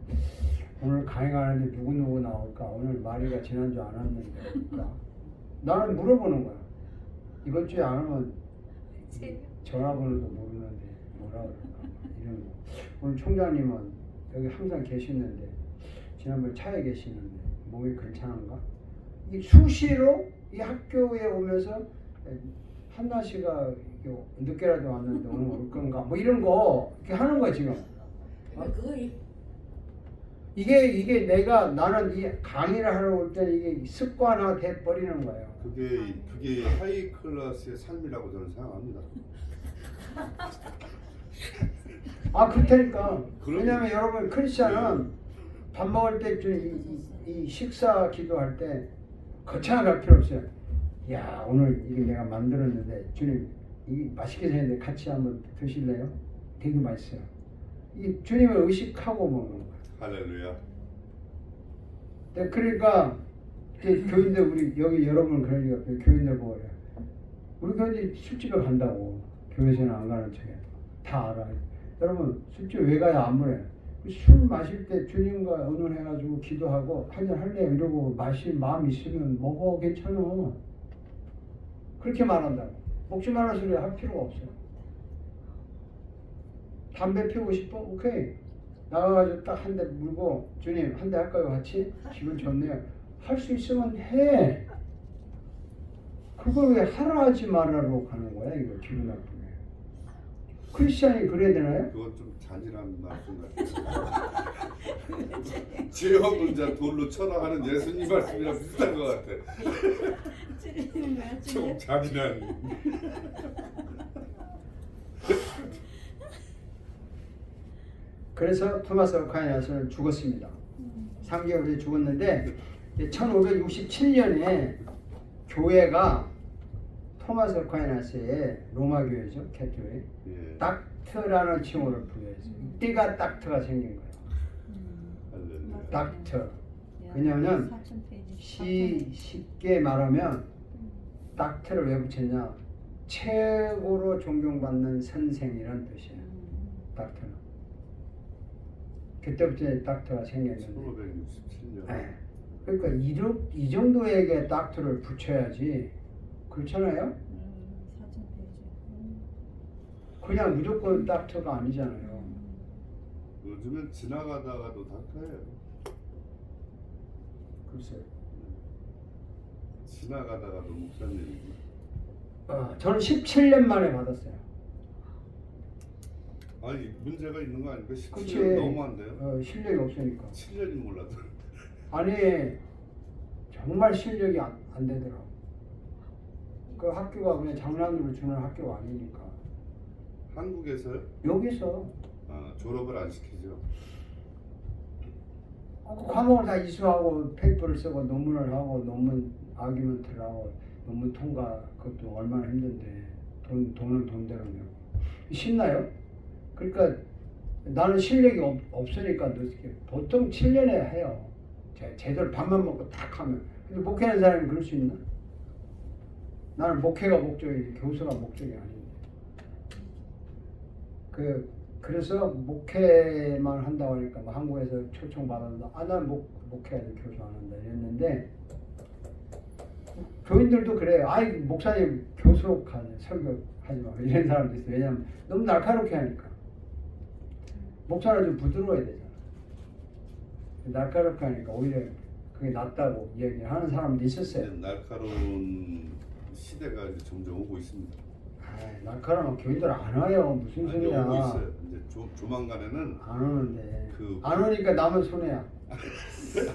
오늘 강의 가는데 누구 나올까? 오늘 마리가 지난주 안 왔는데 올까? 나는 물어보는 거야. 이번 주에 안 오면 전화번호도 모르는데 뭐라 그럴까? 이런 거. 오늘 총장님은 여기 항상 계시는데 지난번에 차에 계시는데 몸이 괜찮은가? 이 수시로 이 학교에 오면서 한나 씨가 늦게라도 왔는데 오늘 올 건가? 뭐 이런 거 이렇게 하는 거야 지금. 이게 나는 이 강의를 하러 올 때 이게 습관화 돼 버리는 거예요. 그게 하이 클래스의 삶이라고 저는 생각합니다. 아 그렇다니까. 그럼- 왜냐면 여러분 크리스찬은 밥 먹을 때 이 식사 기도할 때 거창하게 할 필요 없어요. 야 오늘 이게 내가 만들었는데 주님 이 맛있게 생겼는데 같이 한번 드실래요? 되게 맛있어요. 이 주님을 의식하고 먹는 거예요. 할렐루야. 네, 그러니까 이제 교인들 우리 여기 여러분 그러니까 교인들 보고 그래요. 우리 교인들이 술집에 간다고 교회에서는 안 가는 척해. 다 알아. 여러분 술집 왜 가야 안 그래? 술 마실 때 주님과 의논해가지고 기도하고 한잔 할래 이러고 마실 마음 있으면 먹어 괜찮아. 그렇게 말한다고. 먹지 말라 소리 할 필요가 없어요. 담배 피우고 싶어? 오케이. 나가가지고 딱 한 대 물고 주님 한 대 할까요 같이? 기분 좋네요. 할 수 있으면 해. 그걸 왜 하라 하지 말라고 가는 거야 이거 기분 나쁘게. 크리스찬이 그래야 되나요? 그건 좀 잔인한 말씀 같아요. 죄와 문자 돌로 쳐나가는 예수님 말씀이랑 비슷한 것 같아. 좀 잔인한. 그래서 토마스 어퀴나스는 죽었습니다. 3개월 후에 죽었는데 1567년에 교회가 토마스 어퀴나스의 로마 교회죠, 캐톨릭 예. 닥터라는 칭호를 부여했어요. 이때가 닥터가 생긴 거예요. 할렐루야. 닥터. 왜냐하면 4000페이지. 쉽게 말하면 닥터를 왜 붙였냐? 최고로 존경받는 선생이란 뜻이에요. 닥터는. 그때부터 닥터가 생겼는데. 1567년. 네. 그러니까 이 정도에게 닥터를 붙여야지. 그렇잖아요? 4000페이지. 그냥 무조건 닥터가 아니잖아요. 요즘엔 지나가다가도 닥터예요. 글쎄요. 지나가다가도 목사님이고. 저는 17년 만에 받았어요. 아니 문제가 있는 거 아닙니까? 그치. 17년 너무한데요? 실력이 없으니까. 7년이 몰라도. 아니 정말 실력이 안 되더라고. 그 학교가 그냥 장난으로 주는 학교가 아니니까. 한국에서요? 여기서 졸업을 안 시키죠. 그 과목을 다 이수하고 페이퍼를 쓰고 논문을 하고 논문 아규먼트를 하고 논문 통과 그것도 얼마나 힘든데 돈은 돈대로 내고 쉽나요? 그러니까 나는 실력이 없으니까 늦게 보통 7년에 해요. 제대로 밥만 먹고 딱 하면. 근데 목회하는 사람이 그럴 수 있나? 나는 목회가 목적이지 교수가 목적이 아닌데. 그래서 목회만 한다고 하니까 뭐 한국에서 초청받아서 난 목회하는 교수 안 한다 이랬는데 교인들도 그래요. 아이 목사님 교수 가냐 설교하지 마 이런 사람도 있어요. 왜냐면 너무 날카롭게 하니까 목사는 좀 부드러워야 되잖아. 날카롭게 하니까 오히려 그게 낫다고 얘기하는 사람도 있었어요. 이제 날카로운 시대가 이제 점점 오고 있습니다. 날카로운 교인들 안 와요. 무슨 아니, 소리야. 오고 있어요. 이제 조만간에는 안 오는데 그 안 오니까 남은 손해야.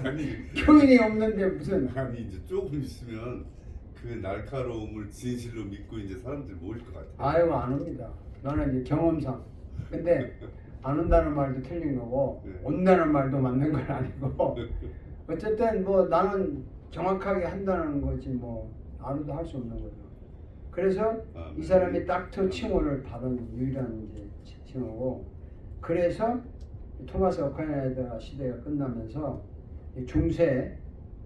아니 교인이 없는데 무슨 아니 이제 조금 있으면 그 날카로움을 진실로 믿고 이제 사람들이 모일 것 같아요. 아이고 안 옵니다. 나는 이제 경험상. 근데 안 온다는 말도 틀린 거고 네. 온다는 말도 맞는 건 아니고 어쨌든 뭐 나는 정확하게 한다는 거지 뭐 안 오도 할 수 없는 거죠. 그래서 이 사람이 닥터 칭호를 받은 유일한 이제 칭호고 그래서 토마스 어퀴나이더 시대가 끝나면서 중세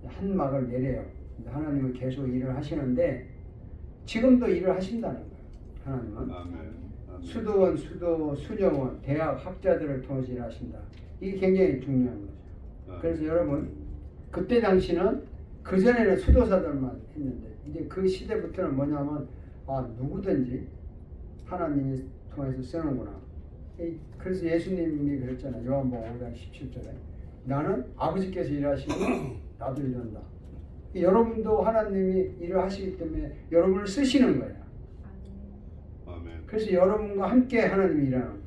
한 막을 내려요. 근데 하나님은 계속 일을 하시는데 지금도 일을 하신다는 거예요. 하나님은 아멘. 수도원, 수녀원, 대학 학자들을 통해서 일하신다. 이게 굉장히 중요한 거죠. 그래서 여러분 그때 당시는 그 전에는 수도사들만 했는데 이제 그 시대부터는 뭐냐면 누구든지 하나님이 통해서 쓰는구나. 그래서 예수님이 그랬잖아요. 요한복음 5장 17절에 나는 아버지께서 일하시고 나도 일한다. 여러분도 하나님이 일을 하시기 때문에 여러분을 쓰시는 거예요. 아멘. 그래서 여러분과 함께 하나님이 일하는 거예요.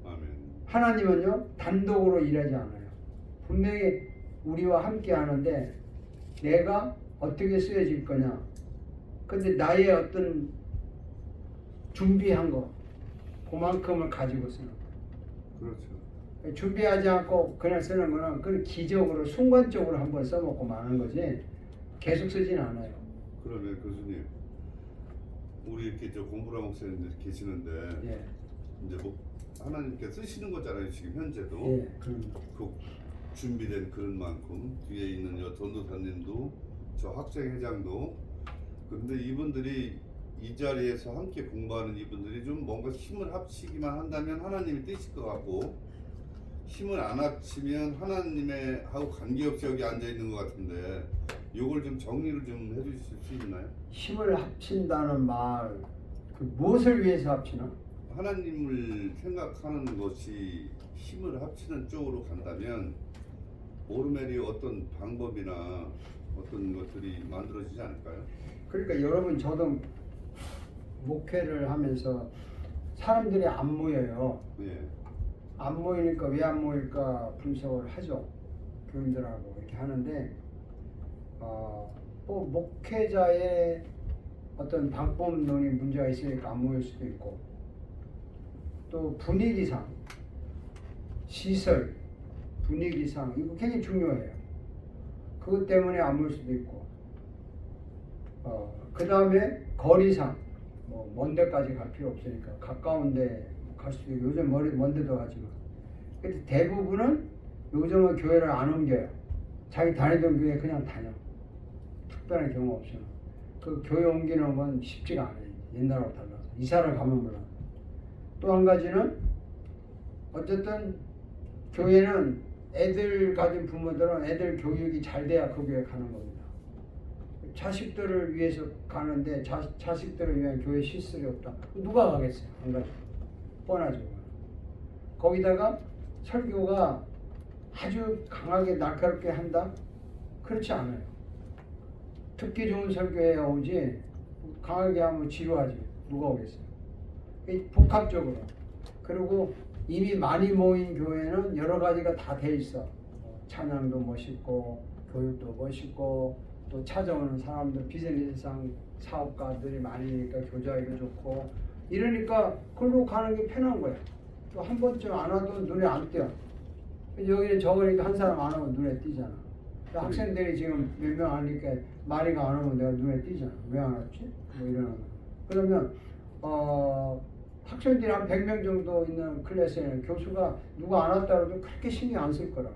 아멘. 하나님은요 단독으로 일하지 않아요. 분명히 우리와 함께 하는데 내가 어떻게 쓰여질 거냐. 근데 나의 어떤 준비한 거 그만큼을 가지고 쓰는 거예요. 그렇죠. 준비하지 않고 그냥 쓰는 거는 그 기적으로 순간적으로 한번 써먹고 마는 거지 계속 쓰진 않아요. 그러면 교수님 우리 이렇게 저 공부라 목사님들 계시는데 예, 이제 뭐 하나님께 쓰시는 거잖아요 지금 현재도. 예, 그럼 그 준비된 그런 만큼 뒤에 있는 여 전도사님도 저 학생회장도 근데 이분들이 이 자리에서 함께 공부하는 이분들이 좀 뭔가 힘을 합치기만 한다면 하나님이 뜻일 것 같고 힘을 안 합치면 하나님의 하고 관계없이 여기 앉아 있는 것 같은데 요걸 좀 정리를 좀 해주실 수 있나요? 힘을 합친다는 말, 그 무엇을 위해서 합치나? 하나님을 생각하는 것이 힘을 합치는 쪽으로 간다면 오르메리 어떤 방법이나 어떤 것들이 만들어지지 않을까요? 그러니까 여러분 저도 목회를 하면서 사람들이 안 모여요. 예. 안 모이니까 왜 안 모일까 분석을 하죠. 교인들하고 이렇게 하는데 뭐 목회자의 어떤 방법론이 문제가 있으니까 안 모일 수도 있고 또 분위기상 시설 분위기상 이거 굉장히 중요해요. 그것 때문에 안 모일 수도 있고 그 다음에 거리상 뭐 먼 데까지 갈 필요 없으니까 가까운 데 갈 수도 있고 요즘 먼 데도 가지만 근데 대부분은 요즘은 교회를 안 옮겨요. 자기 다니던 교회 그냥 다녀. 특별한 경우 없어요. 그 교회 옮기는 건 쉽지가 않아요. 옛날하고 달라서. 이사를 가면 몰라. 또 한 가지는 어쨌든 교회는 애들 가진 부모들은 애들 교육이 잘 돼야 그 교회 가는 겁니다. 자식들을 위해서 가는데 자식들을 위한 교회 시설이 없다. 누가 가겠어요? 안 가죠. 뻔하죠. 거기다가 설교가 아주 강하게 날카롭게 한다? 그렇지 않아요. 듣기 좋은 설교해야 오지 강하게 하면 지루하지. 누가 오겠어요? 복합적으로. 그리고 이미 많이 모인 교회는 여러 가지가 다 돼 있어. 찬양도 멋있고 교육도 멋있고 또 찾아오는 사람들 비즈니스상 사업가들이 많으니까 교자이도 좋고 이러니까 그걸로 가는 게 편한 거야. 또 한 번쯤 안 와도 눈에 안 띄어. 여기는 적으니까 한 사람 안 오면 눈에 띄잖아. 학생들이 지금 몇 명 하니까 마리가 안 오면 내가 눈에 띄잖아. 왜 안 왔지? 뭐 이러는 거. 그러면 학생들이 한 100명 정도 있는 클래스에는 교수가 누가 안 왔다 그래도 그렇게 신경 안 쓸 거라고.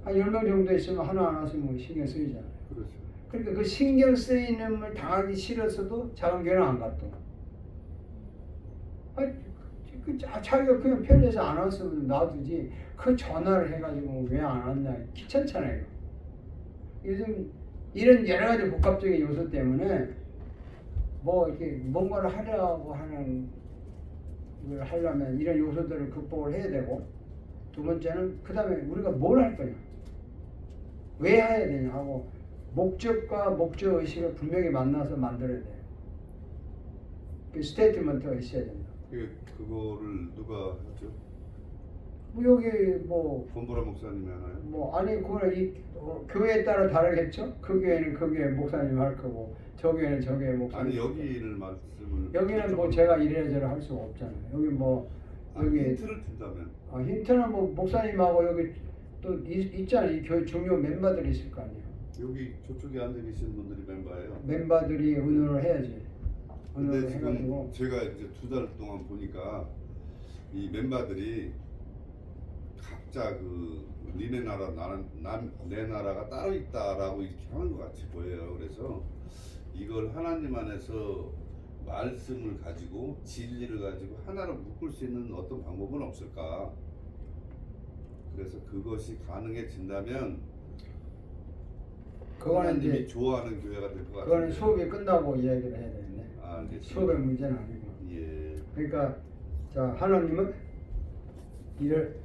한 10명 정도 있으면 하나 안 왔으면 신경 쓰이잖아요. 그렇죠. 그러니까 그 신경 쓰이는을 당하기 싫어서도 작은 교회는 안 갔던. 자기가 그냥 편해서 안 왔으면 놔두지 그 전화를 해가지고 왜 안 왔나 귀찮잖아요. 요즘 이런 여러 가지 복합적인 요소 때문에 뭐 이렇게 뭔가를 하려고 하는 걸 하려면 이런 요소들을 극복을 해야 되고, 두 번째는 그 다음에 우리가 뭘 할 거냐, 왜 해야 되냐 하고 목적과 목적 의식을 분명히 만나서 만들어야 돼요. 그 스테이트먼트가 있어야 된다. 그거를 누가 하죠? 뭐 여기 뭐 본보라 목사님이 하나요? 뭐 아니 그거는 교회에 따라 다르겠죠. 그 교회는 그 교회 목사님 할 거고 저 교회는 저 교회 목사님. 아니 여기를 말씀을. 여기는 뭐 제가 이래저래 할 수가 없잖아요. 여기 뭐 여기 힌트를 준다면. 힌트는 뭐 목사님하고 여기 또 있잖아요. 이 교회 중요 멤버들이 있을 거 아니에요. 여기 저쪽에 앉아 계시는 분들이 멤버예요. 멤버들이 의논을 해야지. 근데 의논을 지금 해가지고 제가 이제 2달 동안 보니까 이 멤버들이 각자 그 니네 나라 내 나라가 따로 있다라고 이렇게 하는 것 같이 보여요. 그래서 이걸 하나님 안에서 말씀을 가지고 진리를 가지고 하나로 묶을 수 있는 어떤 방법은 없을까? 그래서 그것이 가능해진다면 그거는 하나님이 이제 좋아하는 교회가 될 것 같아요. 그거는 수업이 끝나고 이야기를 해야 되겠네. 알겠습니다. 수업의 문제는 아니고. 예. 그러니까 자 하나님은 일을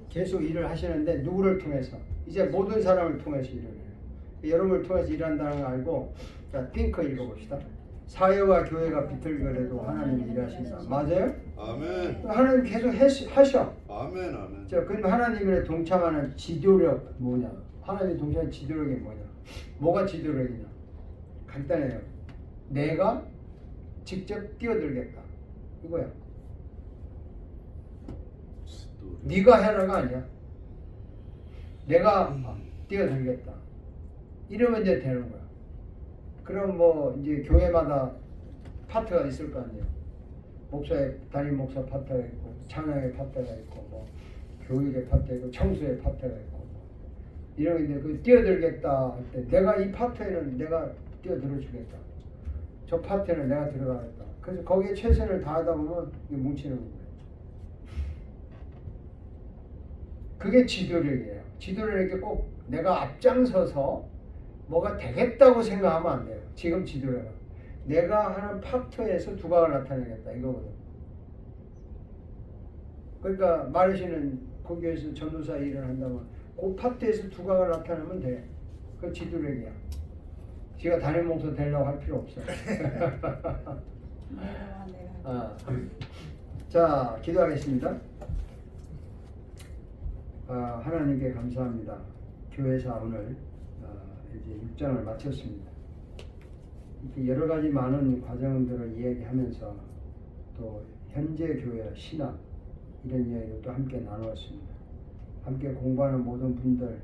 계속 일을 하시는데 누구를 통해서? 이제 모든 사람을 통해서 일을 해요. 여러분을 통해서 일한다는 걸 알고, 자 핑크 읽어봅시다. 사회와 교회가 비틀거려도 하나님이 일하신다. 맞아요? 아멘. 하나님 계속 하셔. 아멘. 아멘. 자 그럼 하나님을 동참하는 지도력 뭐냐? 하나님 동참하는 지도력이 뭐냐? 뭐가 지도력이냐? 간단해요. 내가 직접 뛰어들겠다. 이거야. 네가 해라가 아니야. 내가 뛰어들겠다. 이러면 이제 되는 거야. 그럼 뭐 이제 교회마다 파트가 있을 거 아니에요. 목사의 담임 목사 파트가 있고, 찬양의 파트가 있고, 뭐 교육의 파트가 있고, 청소의 파트가 있고, 뭐 이런 이제 그 뛰어들겠다 할 때 내가 이 파트에는 내가 뛰어들어 주겠다. 저 파트에는 내가 들어가겠다. 그래서 거기에 최선을 다하다 보면 이게 뭉치는 거예요. 그게 지도력이에요. 지도력이 꼭 내가 앞장서서 뭐가 되겠다고 생각하면 안 돼요. 지금 지도력은 내가 하는 파트에서 두각을 나타내겠다 이거거든. 그러니까 마르시는 거기에서 전도사 일을 한다면 그 파트에서 두각을 나타내면 돼. 그 지도력이야. 지가 담임 목사 되려고 할 필요 없어. 자, 기도하겠습니다. 하나님께 감사합니다. 교회사 오늘 이제 6장을 마쳤습니다. 이렇게 여러 가지 많은 과정들을 이야기하면서 또 현재 교회 신학 이런 이야기도 함께 나누었습니다. 함께 공부하는 모든 분들